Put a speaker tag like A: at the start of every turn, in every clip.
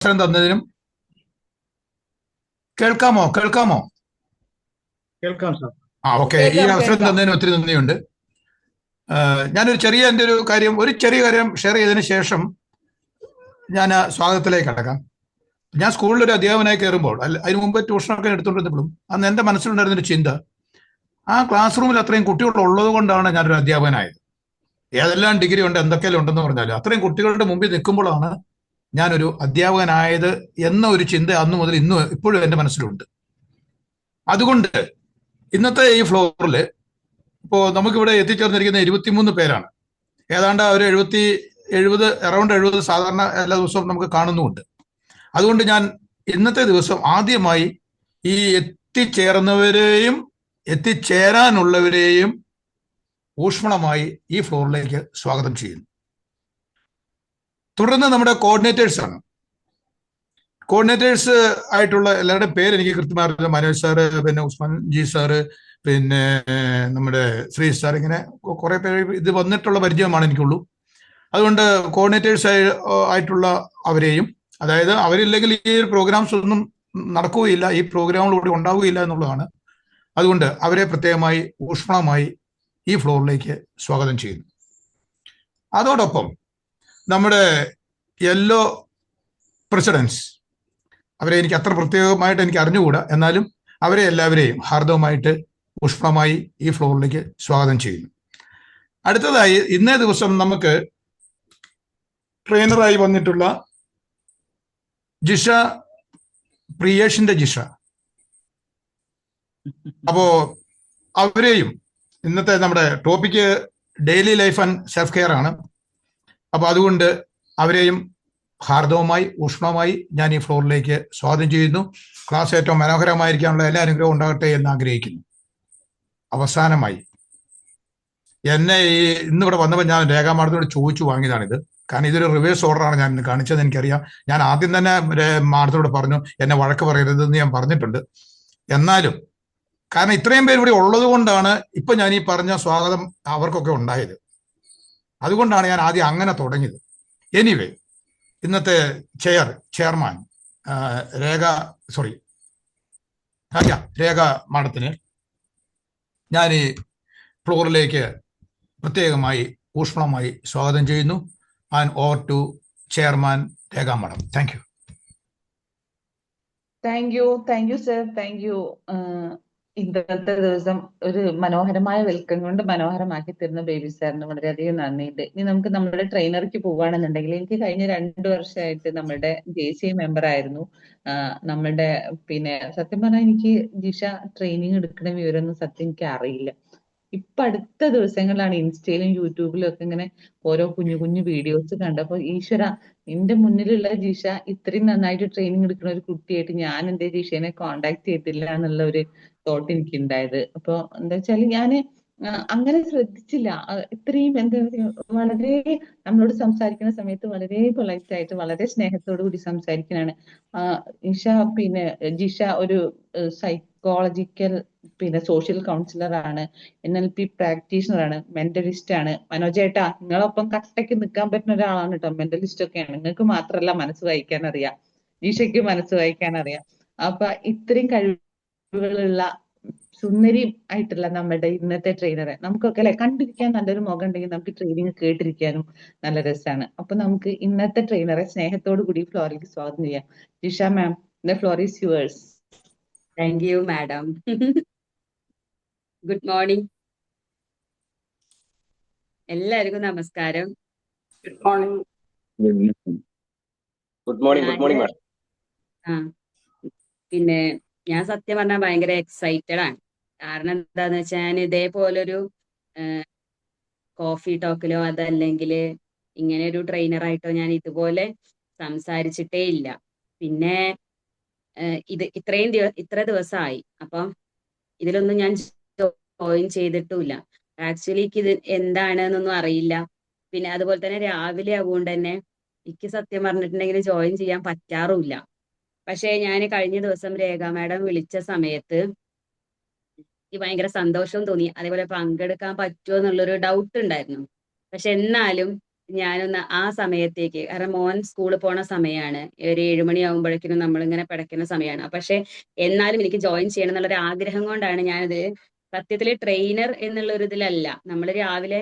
A: അവസരം തന്നതിനും കേൾക്കാമോ?
B: കേൾക്കാം സാർ.
A: ഓക്കെ. ഈ
C: കേൾക്കാം
A: അവസരം
C: കേൾക്കാം.
A: തന്നതിന് ഒത്തിരി നന്ദിയുണ്ട്. എൻ്റെ ഒരു ചെറിയ കാര്യം ഷെയർ ചെയ്തതിന് ശേഷം ഞാൻ സ്വാഗതത്തിലേക്ക് കടക്കാം. ഞാൻ സ്കൂളിൽ ഒരു അധ്യാപകനായി കയറുമ്പോൾ അതിന് മുമ്പ് ട്യൂഷനൊക്കെ എടുത്തുകൊണ്ടിരുന്നപ്പോഴും അന്ന് എൻ്റെ മനസ്സിലുണ്ടായിരുന്നൊരു ചിന്ത, ആ ക്ലാസ് റൂമിൽ അത്രയും കുട്ടികൾ ഉള്ളത് കൊണ്ടാണ് ഞാനൊരു അധ്യാപകനായത്. ഏതെല്ലാം ഡിഗ്രി ഉണ്ട്, എന്തൊക്കെയെല്ലാം ഉണ്ടെന്ന് പറഞ്ഞാലും അത്രയും കുട്ടികളുടെ മുമ്പിൽ നിൽക്കുമ്പോഴാണ് ഞാനൊരു അധ്യാപകനായത് എന്ന ഒരു ചിന്ത അന്ന് മുതൽ ഇപ്പോഴും എൻ്റെ മനസ്സിലുണ്ട്. അതുകൊണ്ട് ഇന്നത്തെ ഈ ഫ്ലോറിൽ ഇപ്പോൾ നമുക്കിവിടെ എത്തിച്ചേർന്നിരിക്കുന്ന 23 പേരാണ്. ഏതാണ്ട് ഒരു 70 സാധാരണ എല്ലാ ദിവസവും നമുക്ക് കാണുന്നുമുണ്ട്. അതുകൊണ്ട് ഞാൻ ഇന്നത്തെ ദിവസം ആദ്യമായി ഈ എത്തിച്ചേർന്നവരെയും എത്തിച്ചേരാനുള്ളവരെയും ഊഷ്മളമായി ഈ ഫ്ലോറിലേക്ക് സ്വാഗതം ചെയ്യുന്നു. തുടർന്ന് നമ്മുടെ കോർഡിനേറ്റേഴ്സാണ്. കോർഡിനേറ്റേഴ്സ് ആയിട്ടുള്ള എല്ലാവരുടെയും പേര് എനിക്ക് കൃത്യമായിട്ട് മനോജ് സാറ്, പിന്നെ ഉസ്മാൻ ജി സാറ്, പിന്നെ നമ്മുടെ ശ്രീ സാർ, ഇങ്ങനെ കുറെ പേര് ഇത് വന്നിട്ടുള്ള പരിചയമാണ് എനിക്കുള്ളൂ. അതുകൊണ്ട് കോർഡിനേറ്റേഴ്സ് ആയിട്ടുള്ള അവരെയും, അതായത് അവരില്ലെങ്കിൽ ഈ പ്രോഗ്രാംസ് ഒന്നും നടക്കുകയില്ല, ഈ പ്രോഗ്രാമുകളൂടെ ഉണ്ടാവുകയില്ല എന്നുള്ളതാണ്. അതുകൊണ്ട് അവരെ പ്രത്യേകമായി ഊഷ്മളമായി ഈ ഫ്ലോറിലേക്ക് സ്വാഗതം ചെയ്യുന്നു. അതോടൊപ്പം നമ്മുടെ യെല്ലോ പ്രസിഡൻസ്, അവരെ എനിക്ക് അത്ര പ്രത്യേകമായിട്ട് എനിക്ക് അറിഞ്ഞുകൂടാ, എന്നാലും അവരെ എല്ലാവരെയും ഹാർദവമായിട്ട് ഊഷ്മളമായി ഈ ഫ്ലോറിലേക്ക് സ്വാഗതം ചെയ്യുന്നു. അടുത്തതായി ഇന്നേ ദിവസം നമുക്ക് ട്രെയിനറായി വന്നിട്ടുള്ള ജിഷ, പ്രിയേഷിന്റെ ജിഷ. അപ്പോ അവരെയും, ഇന്നത്തെ നമ്മുടെ topic daily life and self care ആണ്. അപ്പൊ അതുകൊണ്ട് അവരെയും ഹാർദവമായി ഊഷ്മളമായി ഞാൻ ഈ ഫ്ലോറിലേക്ക് സ്വാഗതം ചെയ്യുന്നു. ക്ലാസ് ഏറ്റവും മനോഹരമായിരിക്കാനുള്ള എല്ലാ അനുഗ്രഹവും ഉണ്ടാകട്ടെ എന്ന് ആഗ്രഹിക്കുന്നു. അവസാനമായി എന്നെ ഇന്നിവിടെ വന്നപ്പോൾ ഞാൻ രേഖാ മാഡത്തിനോട് ചോദിച്ചു വാങ്ങിയതാണിത്. കാരണം ഇതൊരു റിവേഴ്സ് ഓർഡറാണ് ഞാൻ ഇന്ന് കാണിച്ചത്, എനിക്കറിയാം. ഞാൻ ആദ്യം തന്നെ മാഡത്തിനോട് പറഞ്ഞു എന്നെ വഴക്ക് പറയരുതെന്ന് ഞാൻ പറഞ്ഞിട്ടുണ്ട്. എന്നാലും കാരണം ഇത്രയും പേര് ഇവിടെ ഉള്ളത് കൊണ്ടാണ് ഇപ്പൊ ഞാൻ ഈ പറഞ്ഞ സ്വാഗതം അവർക്കൊക്കെ ഉണ്ടായത്. അതുകൊണ്ടാണ് ഞാൻ ആദ്യം അങ്ങനെ തുടങ്ങിയത്. എനിവേ, ഇന്നത്തെ ചെയർമാൻ രേഖ മാഡത്തിന് ഞാൻ ഈ ഫ്ലോറിലേക്ക് പ്രത്യേകമായി ഊഷ്മളമായി സ്വാഗതം ചെയ്യുന്നു. And over to chairman Rekha madam. Thank you.
C: Thank you sir, thank you. ഇന്നത്തെ ദിവസം ഒരു മനോഹരമായ വെൽക്കം കൊണ്ട് മനോഹരമാക്കി തരുന്ന ബേബി സാറിന് വളരെയധികം നന്ദിയുണ്ട്. ഇനി നമുക്ക് നമ്മുടെ ട്രെയിനർക്ക് പോവുകയാണെന്നുണ്ടെങ്കിൽ, എനിക്ക് കഴിഞ്ഞ 2 വർഷമായിട്ട് നമ്മുടെ JCI മെമ്പർ ആയിരുന്നു. നമ്മുടെ സത്യം പറഞ്ഞാൽ എനിക്ക് ജിഷ ട്രെയിനിങ് എടുക്കുന്ന വിവരമൊന്നും സത്യം എനിക്ക് അറിയില്ല. ഇപ്പൊ അടുത്ത ദിവസങ്ങളിലാണ് ഇൻസ്റ്റയിലും യൂട്യൂബിലും ഒക്കെ ഇങ്ങനെ ഓരോ കുഞ്ഞു കുഞ്ഞു വീഡിയോസ് കണ്ടപ്പോ, ഈശ്വര, എന്റെ മുന്നിലുള്ള ജിഷ ഇത്രയും നന്നായിട്ട് ട്രെയിനിങ് എടുക്കുന്ന ഒരു കുട്ടിയായിട്ട് ഞാൻ എന്റെ ജിഷേനെ കോണ്ടാക്ട് ചെയ്തില്ല എന്നുള്ള ഒരു തോട്ട് എനിക്ക് ഉണ്ടായത്. അപ്പൊ എന്താ വെച്ചാല് ഞാന് അങ്ങനെ ശ്രദ്ധിച്ചില്ല. ഇത്രയും എന്താ വളരെ നമ്മളോട് സംസാരിക്കുന്ന സമയത്ത് വളരെ പൊളൈറ്റ് ആയിട്ട് വളരെ സ്നേഹത്തോടു കൂടി സംസാരിക്കാനാണ്. ഇഷ ജിഷ ഒരു സൈക്കോളജിക്കൽ സോഷ്യൽ കൗൺസിലർ ആണ്, NLP പ്രാക്ടീഷണർ ആണ്, മെന്റലിസ്റ്റ് ആണ്. മനോജേട്ടാ, നിങ്ങളൊപ്പം കട്ടയ്ക്ക് നിൽക്കാൻ പറ്റുന്ന ഒരാളാണ് കേട്ടോ. മെന്റലിസ്റ്റ് ഒക്കെയാണ്. നിങ്ങൾക്ക് മാത്രമല്ല മനസ്സ് വായിക്കാൻ അറിയാം, ജിഷയ്ക്ക് മനസ്സ് വായിക്കാൻ അറിയാം. അപ്പൊ ഇത്രയും കഴിവുകളുള്ള സുന്ദരി ആയിട്ടുള്ള നമ്മുടെ ഇന്നത്തെ ട്രെയിനറെ നമുക്കൊക്കെ അല്ലെ കണ്ടിരിക്കാൻ നല്ലൊരു മുഖം ഉണ്ടെങ്കിൽ നമുക്ക് ട്രെയിനിങ് കേട്ടിരിക്കാനും നല്ല രസമാണ്. അപ്പൊ നമുക്ക് ഇന്നത്തെ ട്രെയിനറെ സ്നേഹത്തോടു കൂടി ഫ്ലോറിലേക്ക് സ്വാഗതം ചെയ്യാം. Jisha ma'am, the floor is yours.
D: Thank you madam. Good morning, എല്ലാവർക്കും നമസ്കാരം.
E: Good morning. Good morning madam.
D: ഞാൻ സത്യം പറഞ്ഞാൽ ഭയങ്കര എക്സൈറ്റഡ് ആണ്. കാരണം എന്താന്ന് വെച്ചാൽ ഞാൻ ഇതേപോലൊരു കോഫി ടോക്കിലോ അതല്ലെങ്കിൽ ഇങ്ങനെ ഒരു ട്രെയിനറായിട്ടോ ഞാൻ ഇതുപോലെ സംസാരിച്ചിട്ടേ ഇല്ല. പിന്നെ ഇത് ഇത്ര ദിവസമായി. അപ്പം ഇതിലൊന്നും ഞാൻ ജോയിൻ ചെയ്തിട്ടുമില്ല. ആക്ച്വലി എനിക്ക് ഇത് എന്താണെന്നൊന്നും അറിയില്ല. പിന്നെ അതുപോലെ തന്നെ രാവിലെ ആവുകൊണ്ട് തന്നെ എനിക്ക് സത്യം പറഞ്ഞിട്ടുണ്ടെങ്കിൽ ജോയിൻ ചെയ്യാൻ പറ്റാറുമില്ല. പക്ഷേ ഞാൻ കഴിഞ്ഞ ദിവസം രേഖ മാഡം വിളിച്ച സമയത്ത് എനിക്ക് ഭയങ്കര സന്തോഷവും തോന്നി. അതേപോലെ പങ്കെടുക്കാൻ പറ്റുമോ എന്നുള്ളൊരു ഡൗട്ട് ഉണ്ടായിരുന്നു. പക്ഷെ എന്നാലും ഞാനൊന്ന് ആ സമയത്തേക്ക്, കാരണം മോൻ സ്കൂളിൽ പോണ സമയമാണ്, ഒരു 7 മണിയാകുമ്പോഴേക്കും നമ്മളിങ്ങനെ പിടയ്ക്കുന്ന സമയമാണ്. പക്ഷെ എന്നാലും എനിക്ക് ജോയിൻ ചെയ്യണം എന്നുള്ളൊരു ആഗ്രഹം കൊണ്ടാണ് ഞാനത്. സത്യത്തില് ട്രെയിനർ എന്നുള്ള ഒരു ഇതിലല്ല, നമ്മൾ രാവിലെ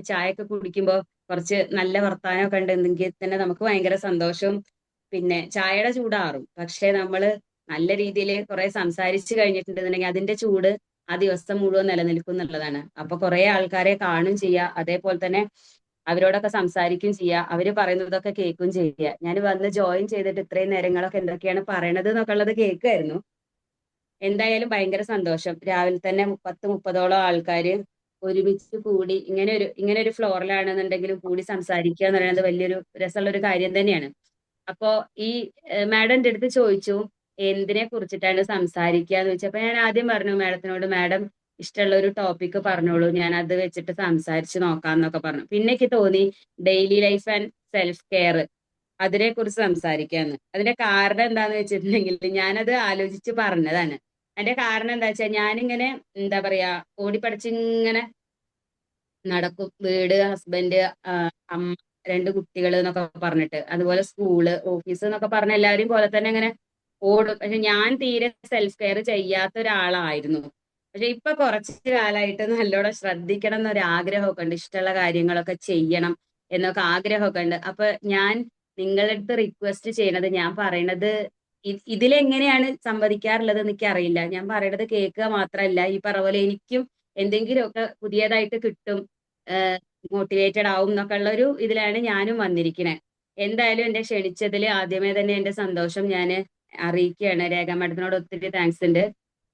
D: ചായയൊക്കെ കുടിക്കുമ്പോൾ കുറച്ച് നല്ല വർത്താനമൊക്കെ ഉണ്ടെങ്കിൽ തന്നെ നമുക്ക് ഭയങ്കര സന്തോഷവും പിന്നെ ചായയുടെ ചൂടാറും. പക്ഷെ നമ്മള് നല്ല രീതിയിൽ കുറെ സംസാരിച്ചു കഴിഞ്ഞിട്ടുണ്ടെന്നുണ്ടെങ്കിൽ അതിന്റെ ചൂട് ആ ദിവസം മുഴുവൻ നിലനിൽക്കും എന്നുള്ളതാണ്. അപ്പൊ കുറെ ആൾക്കാരെ കാണും ചെയ്യുക, അതേപോലെ തന്നെ അവരോടൊക്കെ സംസാരിക്കുകയും ചെയ്യുക, അവര് പറയുന്നതൊക്കെ കേൾക്കുകയും ചെയ്യുക. ഞാൻ വന്ന് ജോയിൻ ചെയ്തിട്ട് ഇത്രയും നേരങ്ങളൊക്കെ എന്തൊക്കെയാണ് പറയണത് എന്നൊക്കെ ഉള്ളത് കേൾക്കുമായിരുന്നു. എന്തായാലും ഭയങ്കര സന്തോഷം. രാവിലെ തന്നെ 30-30ഓളം ആൾക്കാര് ഒരുമിച്ച് കൂടി ഇങ്ങനെ ഒരു ഫ്ലോറിലാണെന്നുണ്ടെങ്കിലും കൂടി സംസാരിക്കുക എന്ന് പറയുന്നത് വലിയൊരു രസമുള്ള ഒരു കാര്യം തന്നെയാണ്. അപ്പോ ഈ മാഡം എൻ്റെ അടുത്ത് ചോദിച്ചു എന്തിനെ കുറിച്ചിട്ടാണ് സംസാരിക്കുക എന്ന് ചോദിച്ചപ്പോ ഞാൻ ആദ്യം പറഞ്ഞു മാഡത്തിനോട്, മാഡം ഇഷ്ടമുള്ള ഒരു ടോപ്പിക്ക് പറഞ്ഞോളൂ, ഞാൻ അത് വെച്ചിട്ട് സംസാരിച്ച് നോക്കാന്നൊക്കെ പറഞ്ഞു. പിന്നെ എനിക്ക് തോന്നി daily life and self care, അതിനെ കുറിച്ച് സംസാരിക്കാന്ന്. അതിന്റെ കാരണം എന്താന്ന് വെച്ചിട്ടുണ്ടെങ്കിൽ ഞാനത് ആലോചിച്ച് പറഞ്ഞതാണ്. അതിന്റെ കാരണം എന്താ വെച്ചാൽ ഞാനിങ്ങനെ എന്താ പറയാ ഓടിപ്പടച്ചിങ്ങനെ നടക്കും. വീട്, ഹസ്ബൻഡ്, അമ്മ, 2 കുട്ടികൾ എന്നൊക്കെ പറഞ്ഞിട്ട്, അതുപോലെ സ്കൂള്, ഓഫീസ് എന്നൊക്കെ പറഞ്ഞ എല്ലാവരും പോലെ തന്നെ അങ്ങനെ ഓടും. പക്ഷെ ഞാൻ തീരെ സെൽഫ് കെയർ ചെയ്യാത്ത ഒരാളായിരുന്നു. പക്ഷെ ഇപ്പൊ കുറച്ച് കാലമായിട്ട് നല്ലോണം ശ്രദ്ധിക്കണം എന്നൊരു ആഗ്രഹമൊക്കെ ഉണ്ട്. ഇഷ്ടമുള്ള കാര്യങ്ങളൊക്കെ ചെയ്യണം എന്നൊക്കെ ആഗ്രഹമൊക്കെ ഉണ്ട്. അപ്പൊ ഞാൻ നിങ്ങളുടെ അടുത്ത് റിക്വസ്റ്റ് ചെയ്യണത്, ഞാൻ പറയണത് ഇതിലെങ്ങനെയാണ് സംവദിക്കാറുള്ളത് എന്ന് എനിക്കറിയില്ല. ഞാൻ പറയണത് കേൾക്കുക മാത്രമല്ല, ഈ പറഞ്ഞ പോലെ എനിക്കും എന്തെങ്കിലുമൊക്കെ പുതിയതായിട്ട് കിട്ടും, മോട്ടിവേറ്റഡ് ആവും എന്നൊക്കെ ഉള്ള ഒരു ഇതിലാണ് ഞാനും വന്നിരിക്കുന്നത്. എന്തായാലും എന്നെ ക്ഷണിച്ചതിൽ ആദ്യമേ തന്നെ എന്റെ സന്തോഷം ഞാൻ അറിയിക്കുകയാണ്. രേഖ മാഡത്തിനോട് ഒത്തിരി താങ്ക്സ് ഉണ്ട്.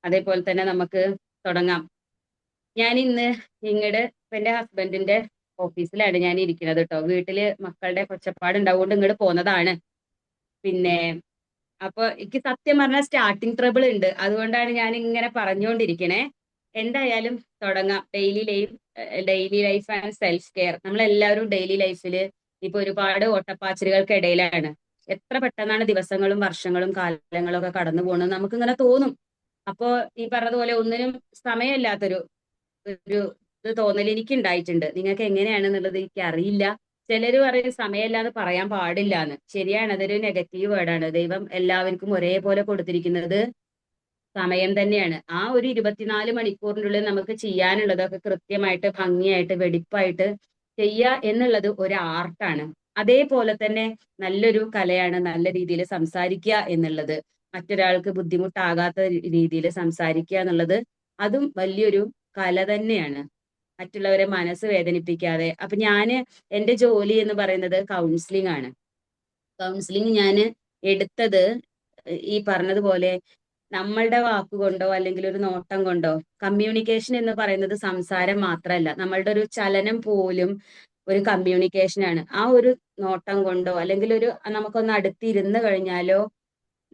D: അതേപോലെ തന്നെ നമുക്ക് തുടങ്ങാം. ഞാൻ ഇന്ന് ഇങ്ങോട്ട് എന്റെ ഹസ്ബൻഡിന്റെ ഓഫീസിലാണ് ഞാൻ ഇരിക്കുന്നത് കേട്ടോ. വീട്ടില് മക്കളുടെ കൊച്ചപ്പാട് ഉണ്ടാവുകൊണ്ട് ഇങ്ങോട്ട് പോന്നതാണ്. പിന്നെ അപ്പൊ എനിക്ക് സത്യം പറഞ്ഞാൽ സ്റ്റാർട്ടിങ് ട്രബിൾ ഉണ്ട്, അതുകൊണ്ടാണ് ഞാൻ ഇങ്ങനെ പറഞ്ഞുകൊണ്ടിരിക്കണേ. എന്തായാലും തുടങ്ങാം. Daily life and self care. നമ്മളെല്ലാവരും ഡെയിലി ലൈഫിൽ ഇപ്പൊ ഒരുപാട് ഓട്ടപ്പാച്ചിലുകൾക്കിടയിലാണ്. എത്ര പെട്ടെന്നാണ് ദിവസങ്ങളും വർഷങ്ങളും കാലങ്ങളും ഒക്കെ കടന്നു പോകുന്നത് നമുക്ക് ഇങ്ങനെ തോന്നും. അപ്പോ ഈ പറഞ്ഞതുപോലെ ഒന്നിനും സമയമില്ലാത്തൊരു ഒരു ഇത് തോന്നൽ എനിക്ക് ഉണ്ടായിട്ടുണ്ട്. നിങ്ങൾക്ക് എങ്ങനെയാണെന്നുള്ളത് എനിക്ക് അറിയില്ല. ചിലര് പറയും സമയമില്ലാന്ന് പറയാൻ പാടില്ല എന്ന്. ശരിയാണ്, അതൊരു നെഗറ്റീവ് വേർഡാണ്. ദൈവം എല്ലാവർക്കും ഒരേപോലെ കൊടുത്തിരിക്കുന്നത് സമയം തന്നെയാണ്. ആ ഒരു 24 മണിക്കൂറിനുള്ളിൽ നമുക്ക് ചെയ്യാനുള്ളതൊക്കെ കൃത്യമായിട്ട്, ഭംഗിയായിട്ട്, വെടിപ്പായിട്ട് ചെയ്യുക എന്നുള്ളത് ഒരു ആർട്ടാണ്. അതേപോലെ തന്നെ നല്ലൊരു കലയാണ് നല്ല രീതിയിൽ സംസാരിക്കുക എന്നുള്ളത്. മറ്റൊരാൾക്ക് ബുദ്ധിമുട്ടാകാത്ത രീതിയിൽ സംസാരിക്കുക എന്നുള്ളത് അതും വലിയൊരു കല തന്നെയാണ്, മറ്റുള്ളവരെ മനസ്സ് വേദനിപ്പിക്കാതെ. അപ്പൊ എന്റെ ജോലി എന്ന് പറയുന്നത് കൗൺസിലിംഗ് ആണ്. കൗൺസിലിംഗ് ഞാൻ എടുത്തത് ഈ പറഞ്ഞതുപോലെ നമ്മളുടെ വാക്കുകൊണ്ടോ അല്ലെങ്കിൽ ഒരു നോട്ടം കൊണ്ടോ. കമ്മ്യൂണിക്കേഷൻ എന്ന് പറയുന്നത് സംസാരം മാത്രമല്ല, നമ്മളുടെ ഒരു ചലനം പോലും ഒരു കമ്മ്യൂണിക്കേഷൻ ആണ്. ആ ഒരു നോട്ടം കൊണ്ടോ അല്ലെങ്കിൽ നമുക്കൊന്ന് അടുത്തിരുന്ന് കഴിഞ്ഞാലോ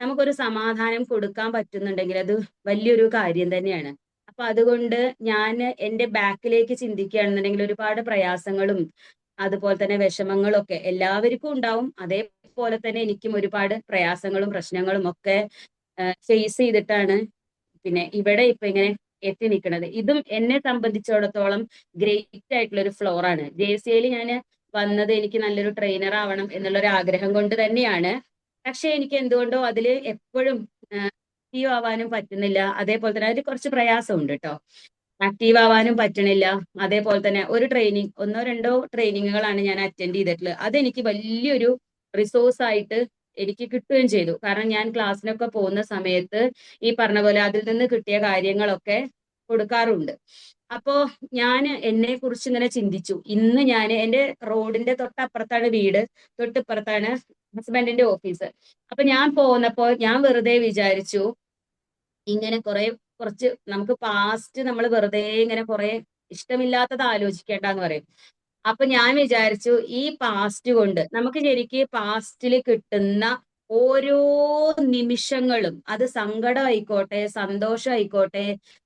D: നമുക്കൊരു സമാധാനം കൊടുക്കാൻ പറ്റുന്നുണ്ടെങ്കിൽ അത് വലിയൊരു കാര്യം തന്നെയാണ്. അപ്പൊ അതുകൊണ്ട് ഞാൻ എന്റെ ബാക്കിലേക്ക് ചിന്തിക്കുകയാണെന്നുണ്ടെങ്കിൽ ഒരുപാട് പ്രയാസങ്ങളും അതുപോലെ തന്നെ വിഷമങ്ങളും ഒക്കെ എല്ലാവർക്കും ഉണ്ടാവും. അതേപോലെ തന്നെ എനിക്കും ഒരുപാട് പ്രയാസങ്ങളും പ്രശ്നങ്ങളും ഒക്കെ ഫേസ് ചെയ്തിട്ടാണ് പിന്നെ ഇവിടെ ഇപ്പൊ ഇങ്ങനെ എത്തി നിൽക്കുന്നത്. ഇതും എന്നെ സംബന്ധിച്ചിടത്തോളം ഗ്രേറ്റ് ആയിട്ടുള്ള ഒരു ഫ്ലോർ ആണ്. JCIയിൽ ഞാൻ വന്നത് എനിക്ക് നല്ലൊരു ട്രെയിനർ ആവണം എന്നുള്ളൊരു ആഗ്രഹം കൊണ്ട് തന്നെയാണ്. പക്ഷെ എനിക്ക് എന്തുകൊണ്ടോ അതിൽ എപ്പോഴും ആക്റ്റീവ് ആവാനും പറ്റുന്നില്ല. അതേപോലെ തന്നെ അതിൽ കുറച്ച് പ്രയാസമുണ്ട് കേട്ടോ. ആക്റ്റീവ് ആവാനും പറ്റണില്ല. അതേപോലെ തന്നെ ഒന്നോ രണ്ടോ ട്രെയിനിങ്ങുകളാണ് ഞാൻ അറ്റൻഡ് ചെയ്തിട്ടുള്ളത്. അതെനിക്ക് വലിയൊരു റിസോഴ്സ് ആയിട്ട് എനിക്ക് കിട്ടുകയും ചെയ്തു. കാരണം ഞാൻ ക്ലാസ്സിനൊക്കെ പോകുന്ന സമയത്ത് ഈ പറഞ്ഞ പോലെ അതിൽ നിന്ന് കിട്ടിയ കാര്യങ്ങളൊക്കെ കൊടുക്കാറുണ്ട്. അപ്പോ ഞാൻ എന്നെ കുറിച്ച് ഇങ്ങനെ ചിന്തിച്ചു. ഇന്ന് ഞാൻ എന്റെ റോഡിന്റെ തൊട്ടപ്പുറത്താണ് വീട്, തൊട്ടിപ്പുറത്താണ് ഹസ്ബൻഡിന്റെ ഓഫീസ്. അപ്പൊ ഞാൻ പോന്നപ്പോ ഞാൻ വെറുതെ വിചാരിച്ചു, ഇങ്ങനെ കുറച്ച് നമുക്ക് പാസ്റ്റ് നമ്മൾ വെറുതെ ഇങ്ങനെ കുറെ ഇഷ്ടമില്ലാത്തത് ആലോചിക്കേണ്ടെന്ന് പറയും. അപ്പൊ ഞാൻ വിചാരിച്ചു ഈ പാസ്റ്റ് കൊണ്ട് നമുക്ക് ശരിക്ക് പാസ്റ്റിൽ കിട്ടുന്ന ഓരോ നിമിഷങ്ങളും, അത് സങ്കടം ആയിക്കോട്ടെ, സന്തോഷം ആയിക്കോട്ടെ,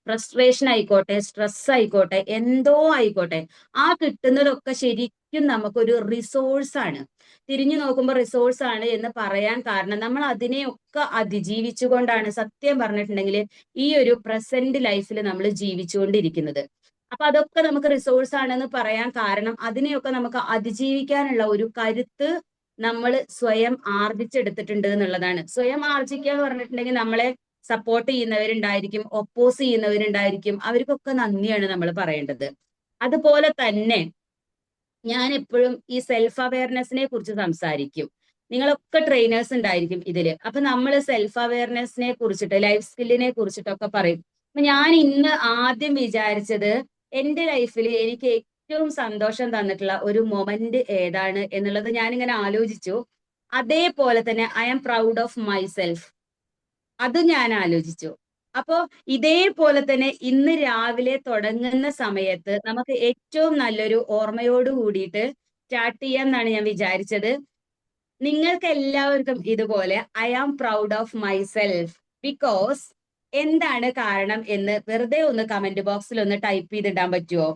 D: ഫ്രസ്ട്രേഷൻ ആയിക്കോട്ടെ, സ്ട്രെസ് ആയിക്കോട്ടെ, എന്തോ ആയിക്കോട്ടെ, ആ കിട്ടുന്നതൊക്കെ ശരിക്കും നമുക്കൊരു റിസോഴ്സ് ആണ്. തിരിഞ്ഞു നോക്കുമ്പോൾ റിസോഴ്സ് ആണ് എന്ന് പറയാൻ കാരണം നമ്മൾ അതിനെയൊക്കെ അതിജീവിച്ചുകൊണ്ടാണ് സത്യം പറഞ്ഞിട്ടുണ്ടെങ്കിൽ ഈ ഒരു പ്രസന്റ് ലൈഫിൽ നമ്മൾ ജീവിച്ചുകൊണ്ടിരിക്കുന്നത്. അപ്പൊ അതൊക്കെ നമുക്ക് റിസോഴ്സ് ആണെന്ന് പറയാൻ കാരണം അതിനെയൊക്കെ നമുക്ക് അതിജീവിക്കാനുള്ള ഒരു കരുത്ത് നമ്മൾ സ്വയം ആർജിച്ചെടുത്തിട്ടുണ്ട് എന്നുള്ളതാണ്. സ്വയം ആർജിക്കുക എന്ന് പറഞ്ഞിട്ടുണ്ടെങ്കിൽ നമ്മളെ സപ്പോർട്ട് ചെയ്യുന്നവരുണ്ടായിരിക്കും, ഒപ്പോസ് ചെയ്യുന്നവരുണ്ടായിരിക്കും, അവർക്കൊക്കെ നന്ദിയാണ് നമ്മൾ പറയേണ്ടത്. അതുപോലെ തന്നെ ഞാൻ എപ്പോഴും ഈ സെൽഫ് അവയർനെസ്സിനെ കുറിച്ച് സംസാരിക്കും. നിങ്ങളൊക്കെ ട്രെയിനേഴ്സ് ഉണ്ടായിരിക്കും ഇതില്. അപ്പൊ നമ്മൾ സെൽഫ് അവയർനെസ്സിനെ കുറിച്ചിട്ട്, ലൈഫ് സ്കില്ലിനെ കുറിച്ചിട്ടൊക്കെ പറയും. അപ്പൊ ഞാൻ ഇന്ന് ആദ്യം വിചാരിച്ചത് എന്റെ ലൈഫിൽ എനിക്ക് ഏറ്റവും സന്തോഷം തന്നിട്ടുള്ള ഒരു മൊമെന്റ് ഏതാണ് എന്നുള്ളത് ഞാനിങ്ങനെ ആലോചിച്ചു. അതേപോലെ തന്നെ I am proud of myself, അത് ഞാൻ ആലോചിച്ചു. അപ്പോ ഇതേപോലെ തന്നെ ഇന്ന് രാവിലെ തുടങ്ങുന്ന സമയത്ത് നമുക്ക് ഏറ്റവും നല്ലൊരു ഓർമ്മയോട് കൂടിയിട്ട് സ്റ്റാർട്ട് ചെയ്യാം എന്നാണ് ഞാൻ വിചാരിച്ചത്. നിങ്ങൾക്ക് എല്ലാവർക്കും ഇതുപോലെ I am proud of myself because എന്താണ് കാരണം എന്ന് വെറുതെ ഒന്ന് കമന്റ് ബോക്സിൽ ഒന്ന് ടൈപ്പ് ചെയ്തിടാൻ പറ്റുമോ?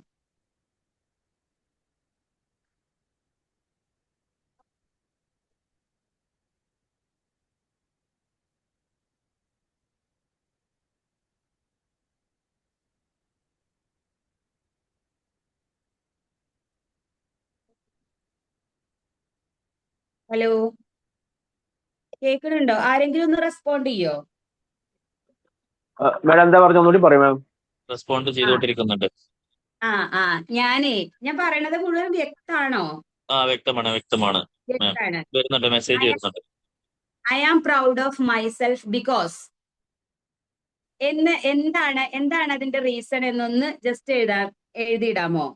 D: ഹലോ, കേൾക്കുന്നുണ്ടോ? ആരെങ്കിലും ഒന്ന് റെസ്പോണ്ട് ചെയ്യോ?
E: മാഡം എന്താ പറഞ്ഞു ഒന്നുകൂടി പറയും മാം.
B: റെസ്പോണ്ട് ചെയ്തുകൊണ്ടിരിക്കുന്നുണ്ട്.
D: ഞാൻ പറയണത് മുഴുവൻ വ്യക്താണോ?
B: വ്യക്തമാണ് വ്യക്തമാണ്.
D: വ്യക്താണ്.
B: വരുന്നുണ്ട്, മെസ്സേജ് വരുന്നുണ്ട്.
D: I am proud of myself because എന്താണ് അതിന്റെ റീസൺ എന്നൊന്ന് ജസ്റ്റ് എഴുതിയിടാമോ?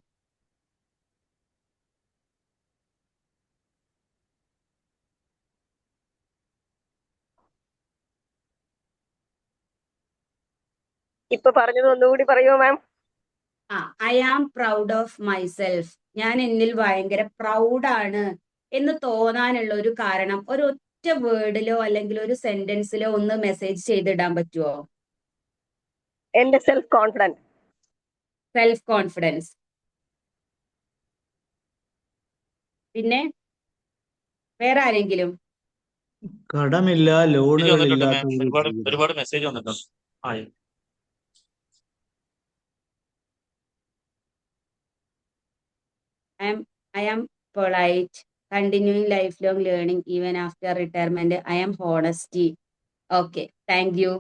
F: ഇപ്പൊ പറഞ്ഞത് ഒന്നുകൂടി പറയുമോ ma'am?
D: I am proud of myself, ഞാൻ എന്നിൽ ഭയങ്കര പ്രൗഡാണ് എന്ന് തോന്നാനുള്ള ഒരു കാരണം ഒരു ഒറ്റ വേർഡിലോ അല്ലെങ്കിൽ ഒരു സെന്റൻസിലോ ഒന്ന് മെസ്സേജ് ചെയ്തിടാൻ പറ്റുമോ?
F: എന്റെ സെൽഫ് കോൺഫിഡൻസ്.
D: Self confidence. പിന്നെ വേറെ ആരെങ്കിലും?
G: കടമില്ല,
B: മെസ്സേജ്
G: ലോണുകൾ
B: വന്നിട്ടുണ്ട്
G: ഇല്ലാത്ത
B: മാം.
G: ഒരു ജീവിതം.
B: ഒരുപാട് മെസ്സേജ് വന്നിട്ടുണ്ട്.
D: I am polite, continuing lifelong learning even after retirement. I am honesty. Okay, thank you.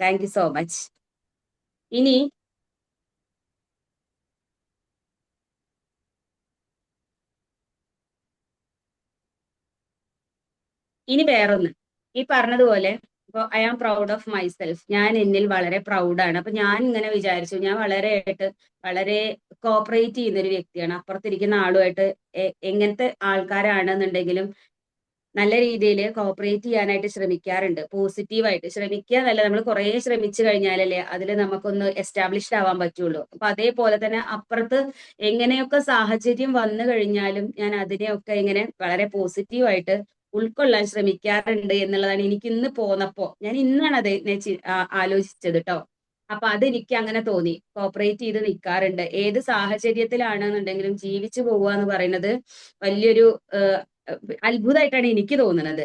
D: Thank you so much. ഇനി വേറൊന്ന് ഈ പറഞ്ഞതുപോലെ ഇപ്പൊ I am proud of myself, ഞാൻ എന്നിൽ വളരെ പ്രൗഡാണ്. അപ്പൊ ഞാൻ ഇങ്ങനെ വിചാരിച്ചു, ഞാൻ വളരെ കോപ്പറേറ്റ് ചെയ്യുന്ന ഒരു വ്യക്തിയാണ്. അപ്പുറത്തിരിക്കുന്ന ആളുമായിട്ട് എങ്ങനത്തെ ആൾക്കാരാണെന്നുണ്ടെങ്കിലും നല്ല രീതിയിൽ കോപ്പറേറ്റ് ചെയ്യാനായിട്ട് ശ്രമിക്കാറുണ്ട്. പോസിറ്റീവായിട്ട് ശ്രമിക്കുക എന്നല്ല, നമ്മൾ കുറെ ശ്രമിച്ചു കഴിഞ്ഞാലല്ലേ അതിൽ നമുക്കൊന്ന് എസ്റ്റാബ്ലിഷ്ഡ് ആവാൻ പറ്റുള്ളൂ. അപ്പൊ അതേപോലെ തന്നെ അപ്പുറത്ത് എങ്ങനെയൊക്കെ സാഹചര്യം വന്നു കഴിഞ്ഞാലും ഞാൻ അതിനെയൊക്കെ ഇങ്ങനെ വളരെ പോസിറ്റീവായിട്ട് ഉൾക്കൊള്ളാൻ ശ്രമിക്കാറുണ്ട് എന്നുള്ളതാണ് എനിക്ക് ഇന്ന് പോന്നപ്പോ, ഞാൻ ഇന്നാണ് അത് ആലോചിച്ചത് കേട്ടോ. അപ്പൊ അതെനിക്ക് അങ്ങനെ തോന്നി. കോപ്പറേറ്റ് ചെയ്ത് നിൽക്കാറുണ്ട്. ഏത് സാഹചര്യത്തിലാണെന്നുണ്ടെങ്കിലും ജീവിച്ചു പോവുക എന്ന് പറയുന്നത് വലിയൊരു അത്ഭുതമായിട്ടാണ് എനിക്ക് തോന്നുന്നത്.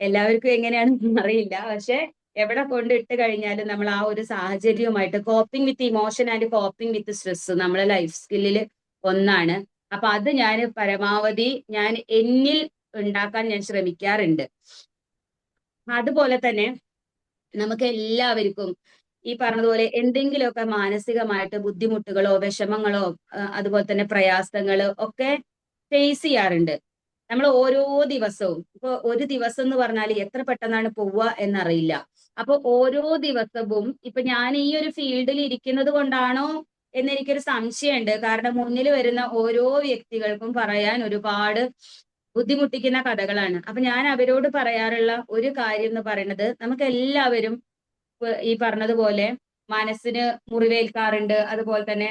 D: എല്ലാവർക്കും എങ്ങനെയാണെന്ന് അറിയില്ല, പക്ഷെ എവിടെ കൊണ്ടിട്ട് കഴിഞ്ഞാലും നമ്മൾ ആ ഒരു സാഹചര്യവുമായിട്ട് coping with emotion and coping with stress നമ്മളെ ലൈഫ് സ്കില്ലിൽ ഒന്നാണ്. അപ്പൊ അത് ഞാൻ പരമാവധി ഞാൻ എന്നിൽ ഉണ്ടാക്കാൻ ഞാൻ ശ്രമിക്കാറുണ്ട്. അതുപോലെ തന്നെ നമുക്ക് എല്ലാവർക്കും ഈ പറഞ്ഞതുപോലെ എന്തെങ്കിലുമൊക്കെ മാനസികമായിട്ട് ബുദ്ധിമുട്ടുകളോ വിഷമങ്ങളോ അതുപോലെ തന്നെ പ്രയാസങ്ങളോ ഒക്കെ ഫേസ് ചെയ്യാറുണ്ട് നമ്മൾ ഓരോ ദിവസവും. ഇപ്പൊ ഒരു ദിവസം എന്ന് പറഞ്ഞാൽ എത്ര പെട്ടെന്നാണ് പോവുക എന്നറിയില്ല. അപ്പൊ ഓരോ ദിവസവും ഇപ്പൊ ഞാൻ ഈ ഒരു ഫീൽഡിൽ ഇരിക്കുന്നത് കൊണ്ടാണോ എന്നെനിക്കൊരു സംശയമുണ്ട്. കാരണം മുന്നിൽ വരുന്ന ഓരോ വ്യക്തികൾക്കും പറയാൻ ഒരുപാട് ബുദ്ധിമുട്ടിക്കുന്ന കഥകളാണ്. അപ്പൊ ഞാൻ അവരോട് പറയാറുള്ള ഒരു കാര്യം എന്ന് പറയുന്നത്, നമുക്ക് എല്ലാവരും ഈ പറഞ്ഞതുപോലെ മനസ്സിന് മുറിവേൽക്കാറുണ്ട്. അതുപോലെ തന്നെ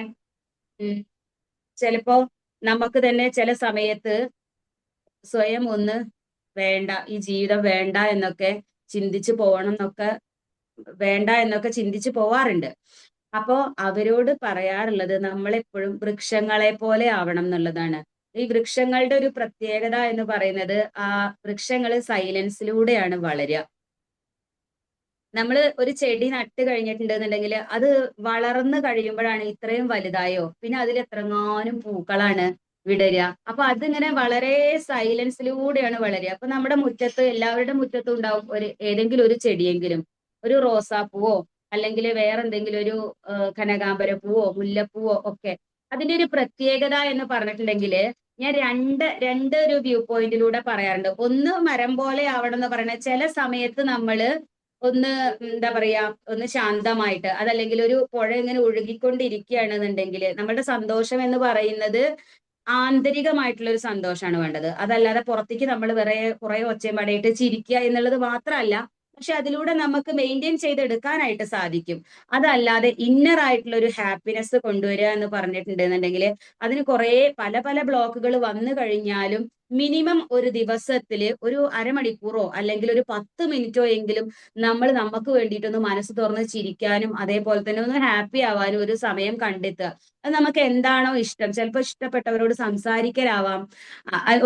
D: ചിലപ്പോ നമുക്ക് തന്നെ ചില സമയത്ത് സ്വയം ഒന്ന് വേണ്ട, ഈ ജീവിതം വേണ്ട എന്നൊക്കെ ചിന്തിച്ചു ചിന്തിച്ചു പോവാറുണ്ട്. അപ്പോ അവരോട് പറയാറുള്ളത് നമ്മളെപ്പോഴും വൃക്ഷങ്ങളെ പോലെ ആവണം എന്നുള്ളതാണ്. ഈ വൃക്ഷങ്ങളുടെ ഒരു പ്രത്യേകത എന്ന് പറയുന്നത് ആ വൃക്ഷങ്ങൾ സൈലൻസിലൂടെയാണ് വളരുക. നമ്മൾ ഒരു ചെടി നട്ട് കഴിഞ്ഞിട്ടുണ്ടെന്നുണ്ടെങ്കിൽ അത് വളർന്നു കഴിയുമ്പോഴാണ് ഇത്രയും വലുതായോ, പിന്നെ അതിൽ എത്രങ്ങാനും പൂക്കളാണ് വിടരുക. അപ്പൊ അതിങ്ങനെ വളരെ സൈലൻസിലൂടെയാണ് വളരുക. അപ്പൊ നമ്മുടെ മുറ്റത്ത്, എല്ലാവരുടെ മുറ്റത്തും ഉണ്ടാവും ഏതെങ്കിലും ഒരു ചെടിയെങ്കിലും, ഒരു റോസാപ്പൂവോ അല്ലെങ്കിൽ വേറെ എന്തെങ്കിലും ഒരു കനകാംബര പൂവോ മുല്ലപ്പൂവോ ഒക്കെ. അതിന്റെ ഒരു പ്രത്യേകത എന്ന് പറഞ്ഞിട്ടുണ്ടെങ്കിൽ ഞാൻ രണ്ട് ഒരു വ്യൂ പോയിന്റിലൂടെ പറയാറുണ്ട്. ഒന്ന് മരം പോലെ ആവണം എന്ന് പറയുന്നത്, ചില സമയത്ത് നമ്മള് ഒന്ന് എന്താ പറയാ, ഒന്ന് ശാന്തമായിട്ട്, അതല്ലെങ്കിൽ ഒരു പുഴ ഇങ്ങനെ ഒഴുകിക്കൊണ്ടിരിക്കുകയാണെന്നുണ്ടെങ്കിൽ നമ്മളുടെ സന്തോഷം എന്ന് പറയുന്നത് ആന്തരികമായിട്ടുള്ള ഒരു സന്തോഷമാണ് വേണ്ടത്. അതല്ലാതെ പുറത്തേക്ക് നമ്മൾ വേറെ കുറെ ഒച്ചയും പടയിട്ട് ചിരിക്കുക എന്നുള്ളത് മാത്രമല്ല, പക്ഷെ അതിലൂടെ നമുക്ക് മെയിൻറ്റെയിൻ ചെയ്തെടുക്കാനായിട്ട് സാധിക്കും. അതല്ലാതെ ഇന്നർ ആയിട്ടുള്ള ഒരു ഹാപ്പിനെസ് കൊണ്ടുവരിക എന്ന് പറഞ്ഞിട്ടുണ്ടെന്നുണ്ടെങ്കിൽ അതിന് കുറെ പല പല ബ്ലോക്കുകൾ വന്നു കഴിഞ്ഞാലും മിനിമം ഒരു ദിവസത്തില് ഒരു അരമണിക്കൂറോ അല്ലെങ്കിൽ ഒരു 10 മിനിറ്റോ എങ്കിലും നമ്മൾ നമുക്ക് വേണ്ടിയിട്ടൊന്ന് മനസ്സ് തുറന്ന് ചിരിക്കാനും അതേപോലെ തന്നെ ഒന്ന് ഹാപ്പി ആവാനും ഒരു സമയം കണ്ടെത്തുക. അത് നമുക്ക് എന്താണോ ഇഷ്ടം, ചിലപ്പോൾ ഇഷ്ടപ്പെട്ടവരോട് സംസാരിക്കലാവാം,